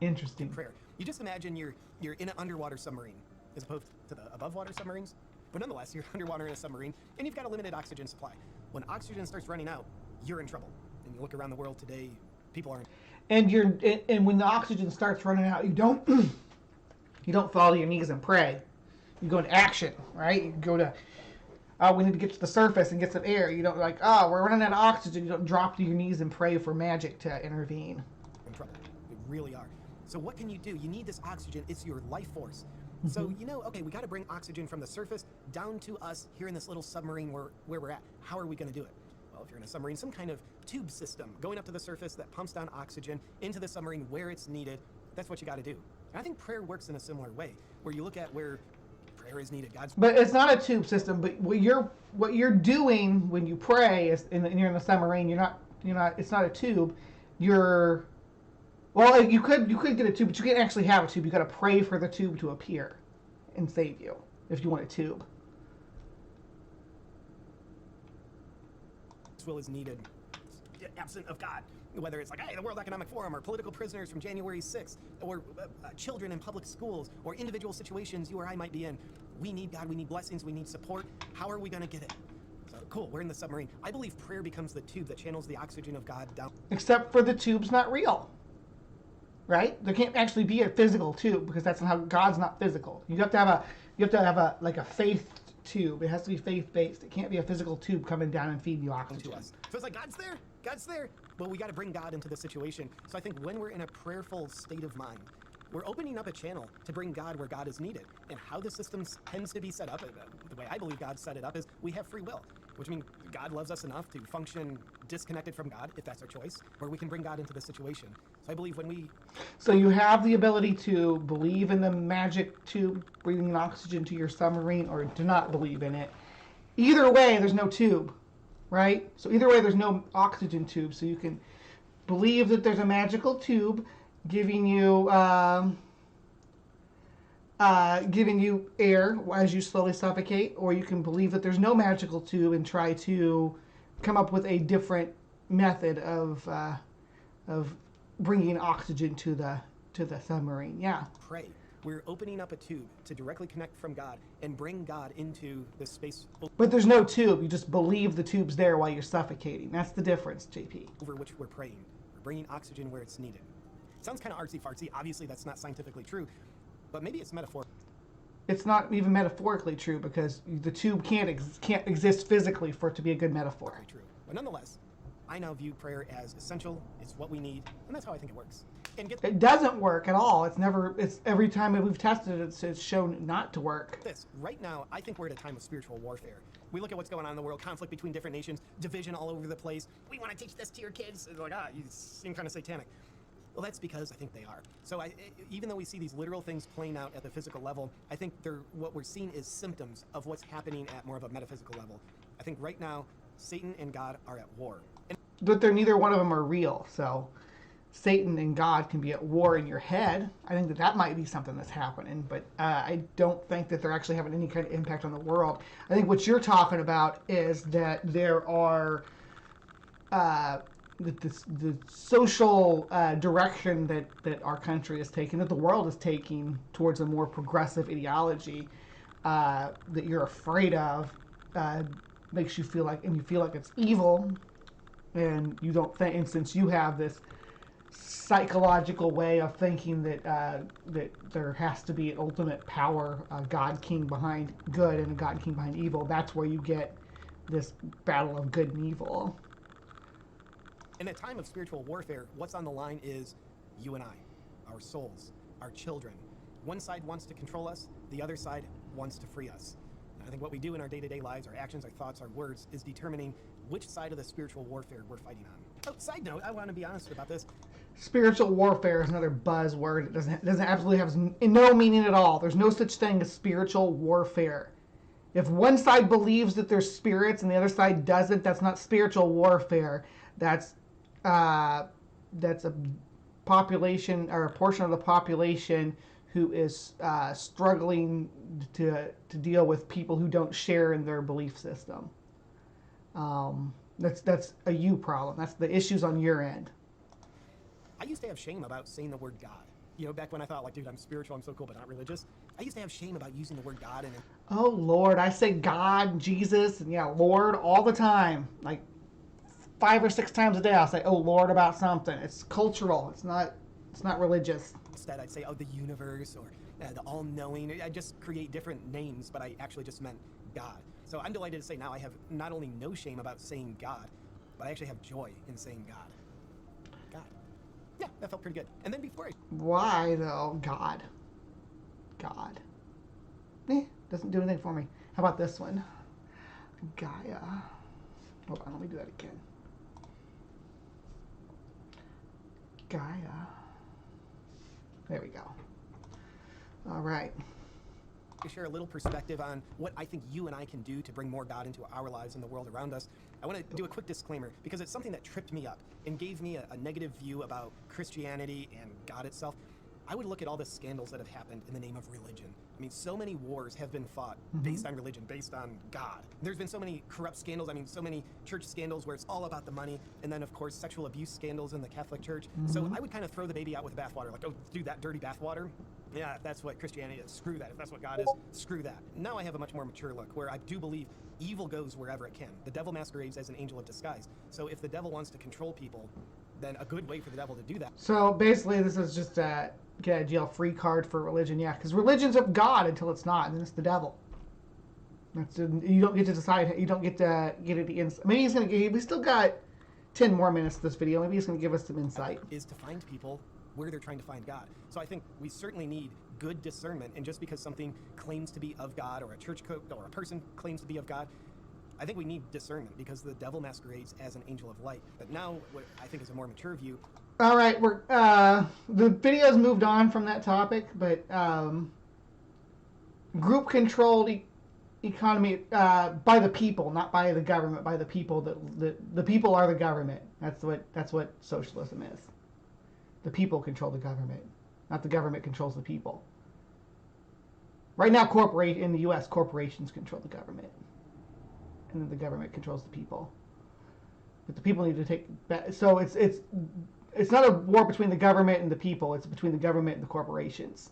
Interesting. Prayer. You just imagine you're in an underwater submarine, as opposed to the above water submarines. But nonetheless, you're underwater in a submarine, and you've got a limited oxygen supply. When oxygen starts running out, you're in trouble. And you look around the world today, people are in... And when the oxygen starts running out, you don't fall to your knees and pray. You go into action, right? You go to, we need to get to the surface and get some air. You don't we're running out of oxygen. You don't drop to your knees and pray for magic to intervene. In trouble. We really are. So what can you do? You need this oxygen. It's your life force. Mm-hmm. So, okay, we got to bring oxygen from the surface down to us here in this little submarine where we're at. How are we going to do it? Well, if you're in a submarine, some kind of tube system going up to the surface that pumps down oxygen into the submarine where it's needed. That's what you got to do. And I think prayer works in a similar way, where you look at where prayer is needed. But it's not a tube system. But what you're doing when you pray is, and you're in the submarine. You're not. It's not a tube. Well, you could get a tube, but you can't actually have a tube. You got to pray for the tube to appear and save you if you want a tube. Will is needed, absent of God. Whether it's like, hey, the World Economic Forum, or political prisoners from January 6th, or children in public schools, or individual situations you or I might be in. We need God, we need blessings, we need support. How are we going to get it? So, cool, we're in the submarine. I believe prayer becomes the tube that channels the oxygen of God down. Except for the tube's not real, right? There can't actually be a physical tube because that's how God's not physical. You have to have a like a faith tube. It has to be faith-based. It can't be a physical tube coming down and feeding you oxygen. To us. So it's like, God's there. Well, we got to bring God into the situation. So I think when we're in a prayerful state of mind, we're opening up a channel to bring God where God is needed. And how the system tends to be set up, the way I believe God set it up, is we have free will, which means God loves us enough to function disconnected from God, if that's our choice, where we can bring God into the situation. So I believe when we... So you have the ability to believe in the magic tube bringing oxygen to your submarine, or to not believe in it. Either way, there's no tube, right? So either way, there's no oxygen tube. So you can believe that there's a magical tube giving you air as you slowly suffocate, or you can believe that there's no magical tube and try to come up with a different method of bringing oxygen to the submarine. Yeah. Pray. We're opening up a tube to directly connect from God and bring God into the space. But there's no tube. You just believe the tube's there while you're suffocating. That's the difference, JP. Over which we're praying. We're bringing oxygen where it's needed. It sounds kind of artsy-fartsy. Obviously, that's not scientifically true, but maybe it's metaphor. It's not even metaphorically true because the tube can't exist physically for it to be a good metaphor. Very true. But nonetheless, I now view prayer as essential. It's what we need, and that's how I think it works. And it doesn't work at all. It's every time we've tested it, it's shown not to work. This right now, I think we're at a time of spiritual warfare. We look at what's going on in the world, conflict between different nations, division all over the place. We want to teach this to your kids. It's like, you seem kind of satanic. Well, that's because I think they are. So even though we see these literal things playing out at the physical level, I think what we're seeing is symptoms of what's happening at more of a metaphysical level. I think right now, Satan and God are at war. But neither one of them are real, so Satan and God can be at war in your head. I think that might be something that's happening, but I don't think that they're actually having any kind of impact on the world. I think what you're talking about is that there are the social direction that our country is taking, that the world is taking towards a more progressive ideology that you're afraid of, makes you feel like, and you feel like it's evil, and you don't think, and since you have this psychological way of thinking that that there has to be an ultimate power, a God King behind good and a God King behind evil, that's where you get this battle of good and evil. In a time of spiritual warfare, what's on the line is you and I, our souls, our children. One side wants to control us, the other side wants to free us. And I think what we do in our day-to-day lives, our actions, our thoughts, our words, is determining which side of the spiritual warfare we're fighting on. Oh, side note, I want to be honest about this. Spiritual warfare is another buzzword. It doesn't absolutely have no meaning at all. There's no such thing as spiritual warfare. If one side believes that there's spirits and the other side doesn't, that's not spiritual warfare. That's a population, or a portion of the population, who is struggling to deal with people who don't share in their belief system. That's a you problem. That's the issues on your end. I used to have shame about saying the word God. You know, back when I thought, like, dude, I'm spiritual, I'm so cool, but not religious. I used to have shame about using the word God. And oh, Lord, I say God, Jesus, and Lord all the time. Like 5 or 6 times a day, I'll say, oh, Lord, about something. It's cultural. It's not religious. Instead, I'd say, oh, the universe, or the all-knowing. I just create different names, but I actually just meant God. So I'm delighted to say now I have not only no shame about saying God, but I actually have joy in saying God. God. Yeah, that felt pretty good. And then before Why, though? God. Doesn't do anything for me. How about this one? Gaia. Hold on, let me do that again. Gaia. There we go. All right. To share a little perspective on what I think you and I can do to bring more God into our lives and the world around us, I want to do a quick disclaimer, because it's something that tripped me up and gave me a negative view about Christianity and God itself. I would look at all the scandals that have happened in the name of religion. I mean, so many wars have been fought based on religion, based on God. There's been so many corrupt scandals. I mean, so many church scandals where it's all about the money. And then, of course, sexual abuse scandals in the Catholic Church. So I would kind of throw the baby out with the bathwater. Like, oh, dude, that dirty bathwater? Yeah, if that's what Christianity is, screw that. If that's what God is, screw that. Now I have a much more mature look where I do believe evil goes wherever it can. The devil masquerades as an angel of disguise. So if the devil wants to control people, then a good way for the devil to do that. So basically, this is just a get a jail free card for religion, yeah, because religion's of God until it's not, and then it's the devil. You don't get to decide. You don't get to get it. Maybe he's gonna. We still got 10 more minutes of this video. Maybe he's gonna give us some insight. Is to find people where they're trying to find God. So I think we certainly need good discernment. And just because something claims to be of God, or a church or a person claims to be of God, I think we need discernment because the devil masquerades as an angel of light. But now, what I think is a more mature view. All right, the video's moved on from that topic, but group-controlled economy by the people, not by the government, by the people. The people are the government. That's what socialism is. The people control the government, not the government controls the people. Right now, in the U.S., corporations control the government, and then the government controls the people. But the people need to take back. So it's not a war between the government and the people. It's between the government and the corporations.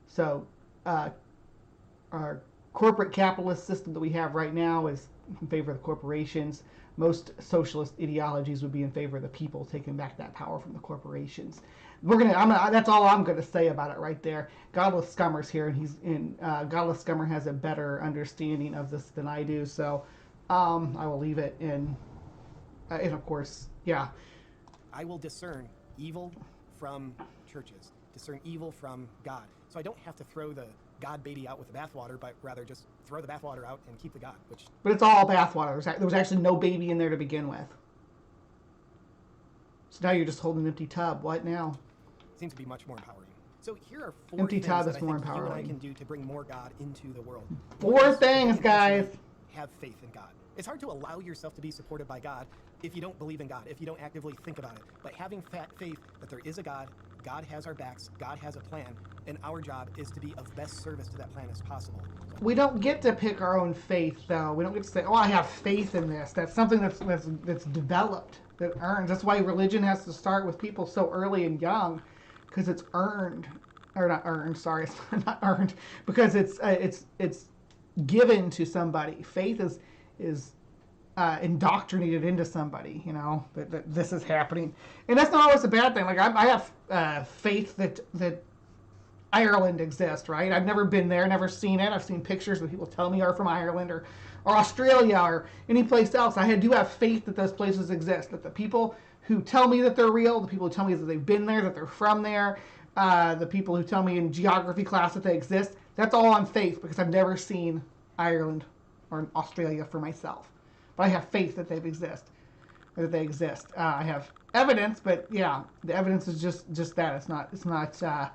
So our corporate capitalist system that we have right now is in favor of the corporations. Most socialist ideologies would be in favor of the people taking back that power from the corporations. That's all I'm gonna say about it right there. Godless Scummer's here, and Godless Scummer has a better understanding of this than I do. So I will leave it in. And of course, yeah. I will discern evil from churches, discern evil from God. So I don't have to throw the God baby out with the bathwater, but rather just throw the bathwater out and keep the God. But it's all bathwater. There was actually no baby in there to begin with. So now you're just holding an empty tub. What now? Seems to be much more empowering. So here are 4 empty things tub that is I more think you and I empowering. can do to bring more God into the world. 4 things, guys. Have faith in God. It's hard to allow yourself to be supported by God if you don't believe in God, if you don't actively think about it. But having faith that there is a God, God has our backs, God has a plan, and our job is to be of best service to that plan as possible. We don't get to pick our own faith, though. We don't get to say, "Oh, I have faith in this." That's something that's developed, that earns. That's why religion has to start with people so early and young, because it's earned, or not earned. Sorry, it's not earned, because it's given to somebody. Faith is indoctrinated into somebody, that this is happening, and that's not always a bad thing. Like I have faith that Ireland exists, right? I've never been there, never seen it. I've seen pictures that people tell me are from Ireland or Australia or any place else. I do have faith that those places exist, that the people who tell me that they're real, the people who tell me that they've been there, that they're from there, the people who tell me in geography class that they exist, that's all on faith, because I've never seen Ireland or Australia for myself. But I have faith that they exist. I have evidence, but yeah, the evidence is just that. It's not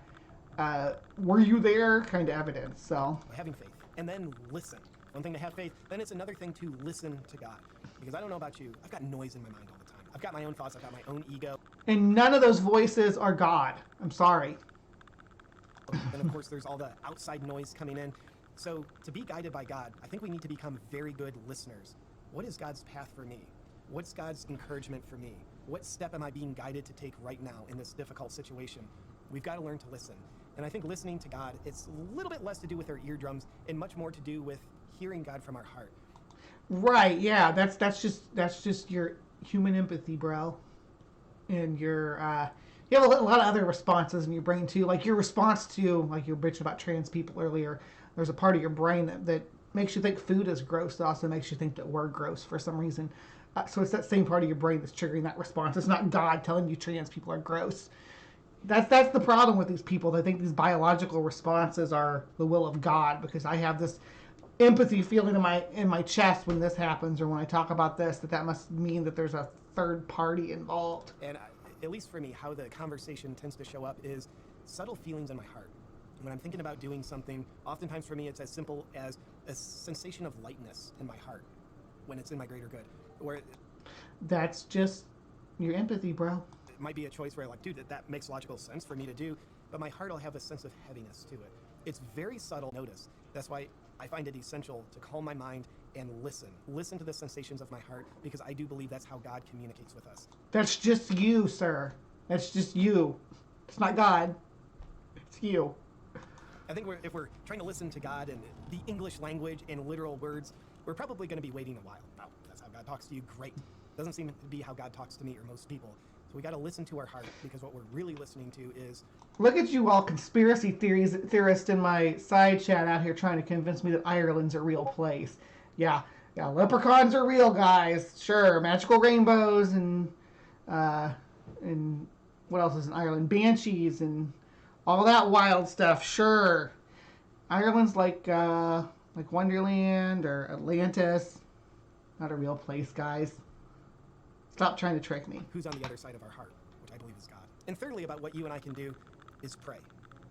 were you there kind of evidence. So having faith, and then listen. One thing to have faith, then it's another thing to listen to God. Because I don't know about you, I've got noise in my mind all the time. I've got my own thoughts, I've got my own ego. And none of those voices are God. I'm sorry. And of course there's all the outside noise coming in. So to be guided by God, I think we need to become very good listeners. What is God's path for me? What's God's encouragement for me? What step am I being guided to take right now in this difficult situation? We've got to learn to listen. And I think listening to God, it's a little bit less to do with our eardrums and much more to do with hearing God from our heart. Right, yeah, that's just your human empathy, bro. And you have a lot of other responses in your brain too, like your response to, like you bitched about trans people earlier. There's a part of your brain that makes you think food is gross. It also makes you think that we're gross for some reason. So it's that same part of your brain that's triggering that response. It's not God telling you trans people are gross. That's the problem with these people. They think these biological responses are the will of God, because I have this empathy feeling in my chest when this happens, or when I talk about this, that must mean that there's a third party involved. And at least for me, how the conversation tends to show up is subtle feelings in my heart. When I'm thinking about doing something, oftentimes for me it's as simple as a sensation of lightness in my heart when it's in my greater good. That's just your empathy, bro. It might be a choice where, like, dude, that makes logical sense for me to do. but my heart will have a sense of heaviness to it. It's very subtle notice. That's why I find it essential to calm my mind and listen to the sensations of my heart, because I do believe that's how God communicates with us. That's just you, sir. That's just you. It's not God. It's you. I think if we're trying to listen to God in the English language and literal words, we're probably going to be waiting a while. Wow, that's how God talks to you. Great. Doesn't seem to be how God talks to me or most people. So we got to listen to our heart, because what we're really listening to is... Look at you all conspiracy theorists in my side chat out here trying to convince me that Ireland's a real place. Yeah, leprechauns are real, guys. Sure, magical rainbows and what else is in Ireland? Banshees and all that wild stuff. Sure, Ireland's like Wonderland or Atlantis. Not a real place, guys. Stop trying to trick me. Who's on the other side of our heart, which I believe is God. And thirdly, about what you and I can do is pray.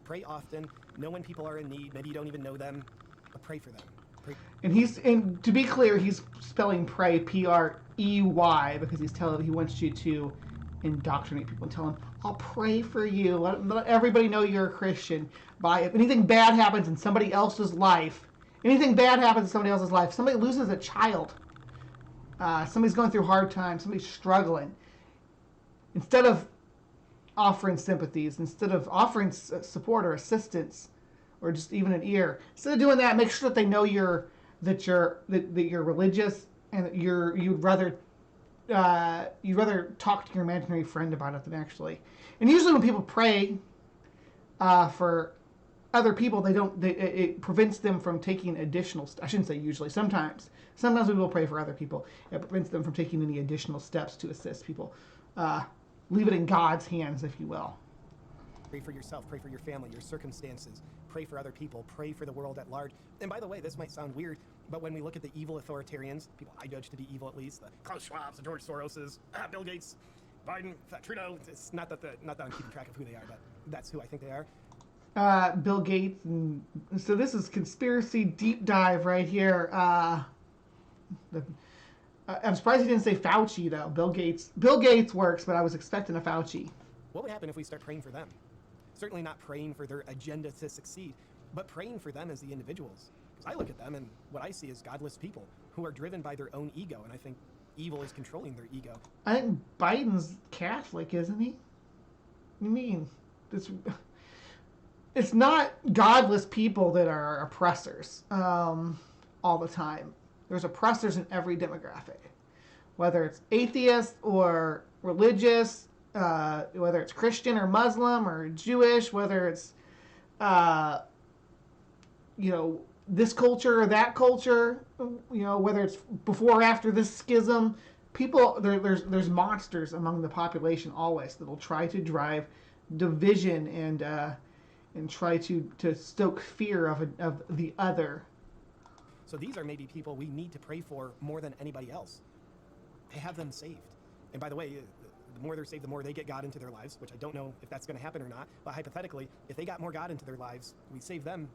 Pray often. Know when people are in need. Maybe you don't even know them, but pray for them. Pray. And to be clear, he's spelling pray, P-R-E-Y, because he wants you to indoctrinate people and tell them, I'll pray for you. Let everybody know you're a Christian. If anything bad happens in somebody else's life, somebody loses a child, somebody's going through hard times, somebody's struggling, instead of offering sympathies, instead of offering support or assistance, or just even an ear, instead of doing that, make sure that they know that you're religious, and that you'd rather talk to your imaginary friend about it than actually. And usually when people pray for other people, it prevents them from taking additional. I shouldn't say usually. Sometimes we will pray for other people. It prevents them from taking any additional steps to assist people. Leave it in God's hands, if you will. Pray for yourself. Pray for your family, your circumstances. Pray for other people. Pray for the world at large. And by the way, this might sound weird, but when we look at the evil authoritarians, people I judge to be evil at least, the Klaus Schwabs, the George Soroses, Bill Gates, Biden, Trudeau. It's not that I'm keeping track of who they are, but that's who I think they are. Bill Gates, and so this is conspiracy deep dive right here. I'm surprised he didn't say Fauci though. Bill Gates works, but I was expecting a Fauci. What would happen if we start praying for them? Certainly not praying for their agenda to succeed, but praying for them as the individuals. Because I look at them and what I see is godless people who are driven by their own ego, and I think evil is controlling their ego. I think Biden's Catholic, isn't he? What do you mean? It's not godless people that are oppressors all the time. There's oppressors in every demographic, whether it's atheist or religious, whether it's Christian or Muslim or Jewish, whether it's this culture or that culture, whether it's before or after this schism. There's monsters among the population always that'll try to drive division and try to stoke fear of the other. So these are maybe people we need to pray for more than anybody else, to have them saved. And by the way, the more they're saved, the more they get God into their lives, which I don't know if that's going to happen or not. But hypothetically, if they got more God into their lives, we save them.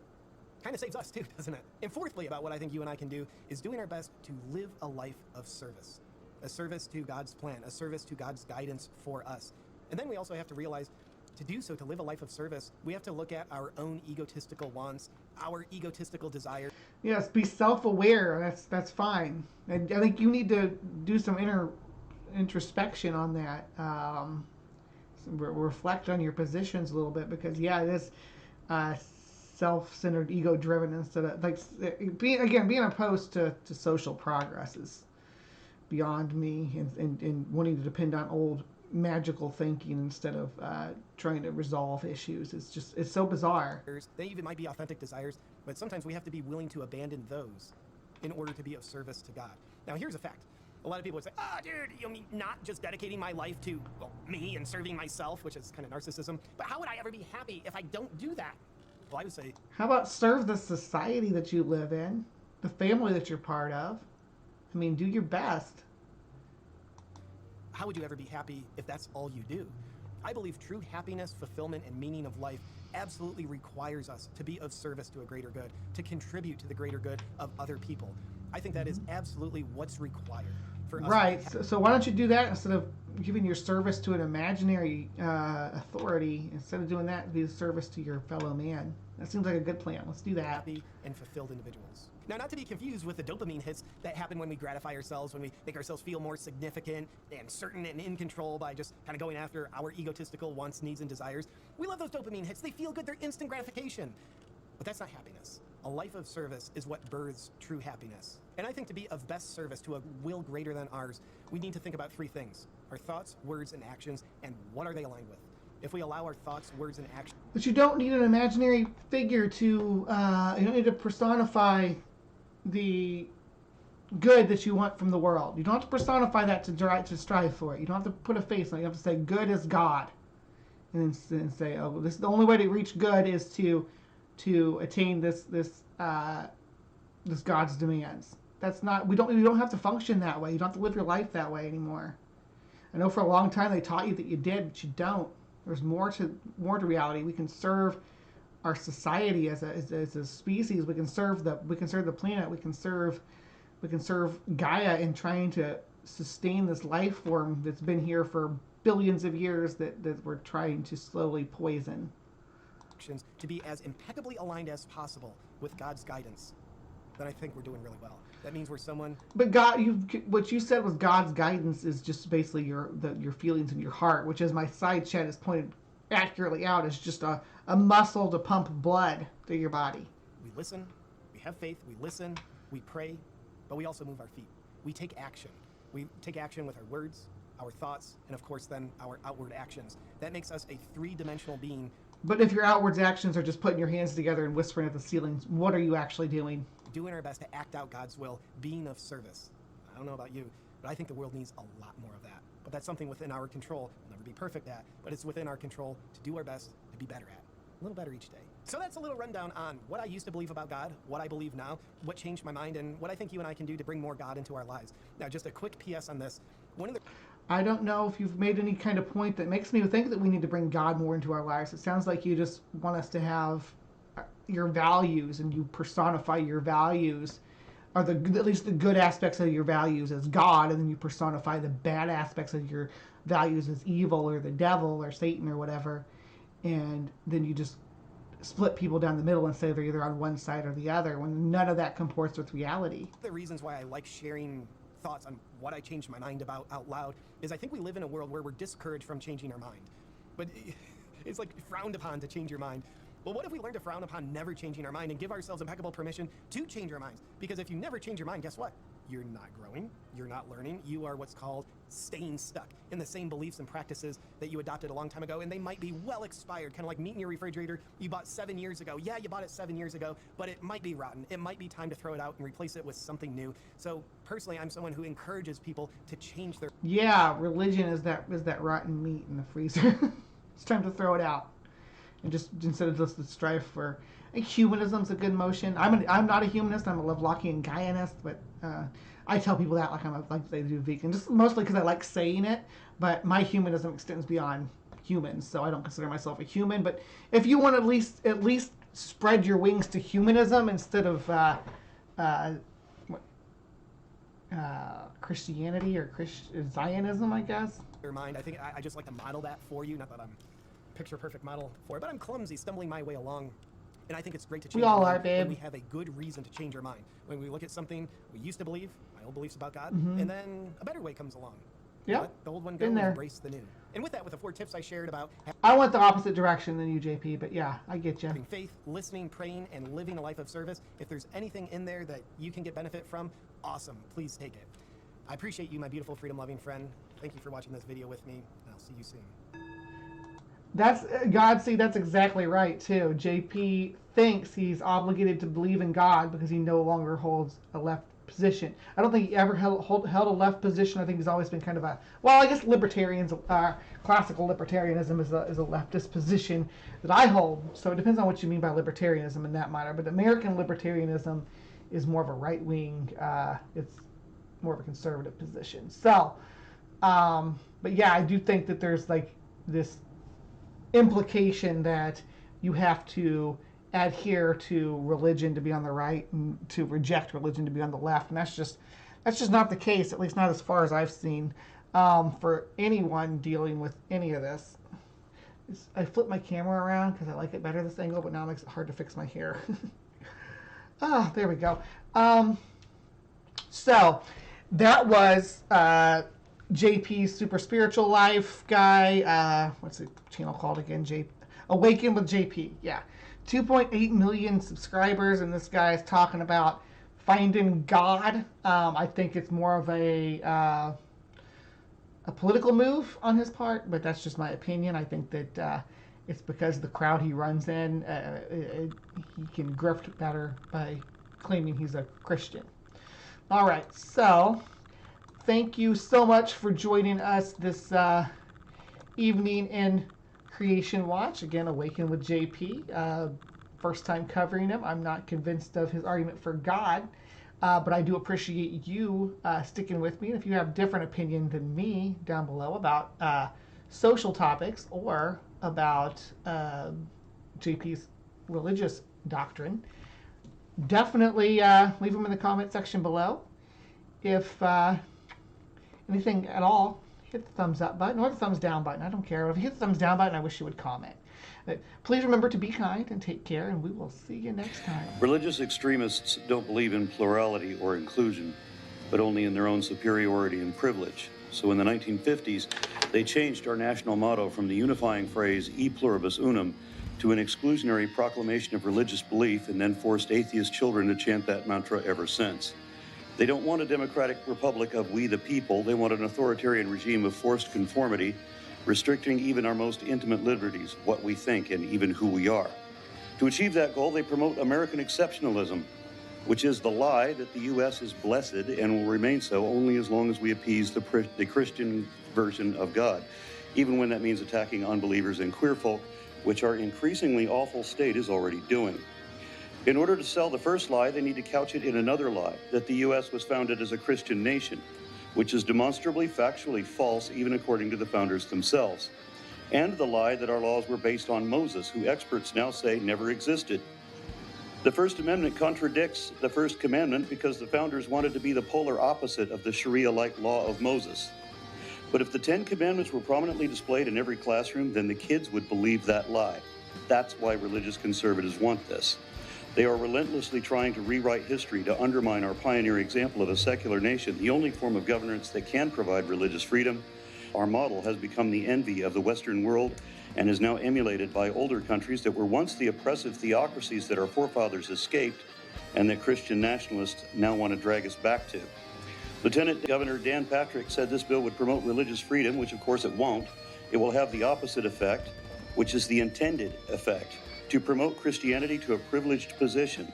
Kind of saves us too, doesn't it? And fourthly, about what I think you and I can do is doing our best to live a life of service. A service to God's plan, a service to God's guidance for us. And then we also have to realize, to do so, to live a life of service, we have to look at our own egotistical wants, our egotistical desires. Yes, be self-aware. That's fine. And I think you need to do some introspection on that. Reflect on your positions a little bit, because it is self-centered, ego-driven instead of being opposed to social progress is beyond me, and wanting to depend on old magical thinking instead of trying to resolve issues. It's so bizarre. They even might be authentic desires, but sometimes we have to be willing to abandon those in order to be of service to God. Now here's a fact. A lot of people would say, dude, not just dedicating my life to me and serving myself, which is kind of narcissism, but how would I ever be happy if I don't do that? Well, I would say, how about serve the society that you live in, the family that you're part of? I mean, do your best. How would you ever be happy if that's all you do? I believe true happiness, fulfillment, and meaning of life absolutely requires us to be of service to a greater good, to contribute to the greater good of other people. I think that is absolutely what's required. for us. Right. So why don't you do that instead of giving your service to an imaginary authority? Instead of doing that, be a service to your fellow man. That seems like a good plan. Let's do that. Happy and fulfilled individuals. Now, not to be confused with the dopamine hits that happen when we gratify ourselves, when we make ourselves feel more significant and certain and in control by just kind of going after our egotistical wants, needs, and desires. We love those dopamine hits. They feel good. They're instant gratification. But that's not happiness. A life of service is what births true happiness. And I think to be of best service to a will greater than ours, we need to think about three things: our thoughts, words, and actions, and what are they aligned with? If we allow our thoughts, words, and actions... But you don't need an imaginary figure to, you don't need to personify the good that you want from the world. You don't have to personify that to strive for it. You don't have to put a face on it. You have to say, good is God. And then say, oh, this is the only way to reach good is to attain this God's demands. That's not, you don't have to function that way. You don't have to live your life that way anymore. I know for a long time they taught you that you did, but you don't. There's more to reality. We can serve our society as a species. We can serve the planet. We can serve Gaia in trying to sustain this life form that's been here for billions of years that we're trying to slowly poison. To be as impeccably aligned as possible with God's guidance, then I think we're doing really well. That means we're someone... But God, what you said was God's guidance is just basically your feelings in your heart, which, as my side chat has pointed accurately out, is just a muscle to pump blood through your body. We listen, we have faith, we listen, we pray, but we also move our feet. We take action. We take action with our words, our thoughts, and of course then our outward actions. That makes us a three-dimensional being. But if your outward actions are just putting your hands together and whispering at the ceilings, what are you actually doing? Doing our best to act out God's will, being of service. I don't know about you, but I think the world needs a lot more of that. But that's something within our control. We'll never be perfect at, but it's within our control to do our best to be better at. A little better each day. So that's a little rundown on what I used to believe about God, what I believe now, what changed my mind, and what I think you and I can do to bring more God into our lives. Now, just a quick PS on this. I don't know if you've made any kind of point that makes me think that we need to bring God more into our lives. It sounds like you just want us to have your values, and you personify your values, or at least the good aspects of your values as God, and then you personify the bad aspects of your values as evil or the devil or Satan or whatever, and then you just split people down the middle and say they're either on one side or the other, when none of that comports with reality. The reasons why I like sharing thoughts on what I changed my mind about out loud is I think we live in a world where we're discouraged from changing our mind. But it's like frowned upon to change your mind. Well, what if we learn to frown upon never changing our mind and give ourselves impeccable permission to change our minds? Because if you never change your mind, guess what? You're not growing, you're not learning, you are what's called staying stuck in the same beliefs and practices that you adopted a long time ago, and they might be well expired, kind of like meat in your refrigerator you bought 7 years ago. Yeah, you bought it 7 years ago, but it might be rotten. It might be time to throw it out and replace it with something new. So personally, I'm someone who encourages people to change their... Yeah, religion is that rotten meat in the freezer. It's time to throw it out. And just instead of just the strife for... Humanism's a good motion. I'm not a humanist. I'm a Lovelockian Gaianist, but I tell people that like they do vegan, just mostly because I like saying it. But my humanism extends beyond humans, so I don't consider myself a human. But if you want to at least spread your wings to humanism instead of Christianity or Zionism, I guess. Your mind. I think I just like to model that for you. Not that I'm picture perfect model for it, but I'm clumsy, stumbling my way along. And I think it's great to change we all our are, mind babe. when we have a good reason to change our mind. When we look at something we used to believe, my old beliefs about God, and then a better way comes along. Yeah, let the old one go and embrace the new. And with that, with the 4 tips I shared about... I went the opposite direction than you, JP, but yeah, I get you. Having faith, listening, praying, and living a life of service. If there's anything in there that you can get benefit from, awesome. Please take it. I appreciate you, my beautiful freedom-loving friend. Thank you for watching this video with me, and I'll see you soon. That's God. See, that's exactly right too. JP thinks he's obligated to believe in God because he no longer holds a left position. I don't think he ever held a left position. I think he's always been kind of I guess libertarians, classical libertarianism is a leftist position that I hold. So it depends on what you mean by libertarianism in that matter. But American libertarianism is more of a right wing. It's more of a conservative position. So, but yeah, I do think that there's like this implication that you have to adhere to religion to be on the right and to reject religion to be on the left, and that's That's just not the case, at least not as far as I've seen, for anyone dealing with any of this. I flip my camera around because I like it better this angle, but now it makes it hard to fix my hair. There we go. So that was JP's Super Spiritual Life guy. What's the channel called again? Awaken with JP. Yeah. 2.8 million subscribers, and this guy is talking about finding God. I think it's more of a political move on his part, but that's just my opinion. I think that it's because the crowd he runs in, he can grift better by claiming he's a Christian. All right, so thank you so much for joining us this evening in Creation Watch. Again, Awaken with JP. First time covering him. I'm not convinced of his argument for God, but I do appreciate you sticking with me. And if you have a different opinion than me down below about social topics or about JP's religious doctrine, definitely leave them in the comment section below. If anything at all, hit the thumbs up button or the thumbs down button. I don't care. If you hit the thumbs down button, I wish you would comment. But please remember to be kind and take care, and we will see you next time. Religious extremists don't believe in plurality or inclusion, but only in their own superiority and privilege. So in the 1950s, they changed our national motto from the unifying phrase E pluribus unum to an exclusionary proclamation of religious belief, and then forced atheist children to chant that mantra ever since. They don't want a democratic republic of we the people. They want an authoritarian regime of forced conformity, restricting even our most intimate liberties, what we think and even who we are. To achieve that goal, they promote American exceptionalism, which is the lie that the U.S. is blessed and will remain so only as long as we appease the Christian version of God, even when that means attacking unbelievers and queer folk, which our increasingly awful state is already doing. In order to sell the first lie, they need to couch it in another lie, that the U.S. was founded as a Christian nation, which is demonstrably factually false even according to the founders themselves, and the lie that our laws were based on Moses, who experts now say never existed. The First Amendment contradicts the First Commandment because the founders wanted to be the polar opposite of the Sharia-like law of Moses. But if the 10 Commandments were prominently displayed in every classroom, then the kids would believe that lie. That's why religious conservatives want this. They are relentlessly trying to rewrite history to undermine our pioneer example of a secular nation, the only form of governance that can provide religious freedom. Our model has become the envy of the Western world and is now emulated by older countries that were once the oppressive theocracies that our forefathers escaped and that Christian nationalists now want to drag us back to. Lieutenant Governor Dan Patrick said this bill would promote religious freedom, which of course it won't. It will have the opposite effect, which is the intended effect, to promote Christianity to a privileged position.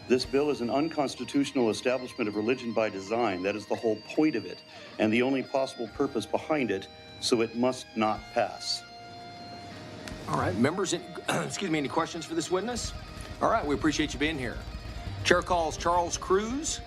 This bill is an unconstitutional establishment of religion by design. That is the whole point of it, and the only possible purpose behind it, so it must not pass. All right, members, any questions for this witness? All right, we appreciate you being here. Chair calls Charles Cruz.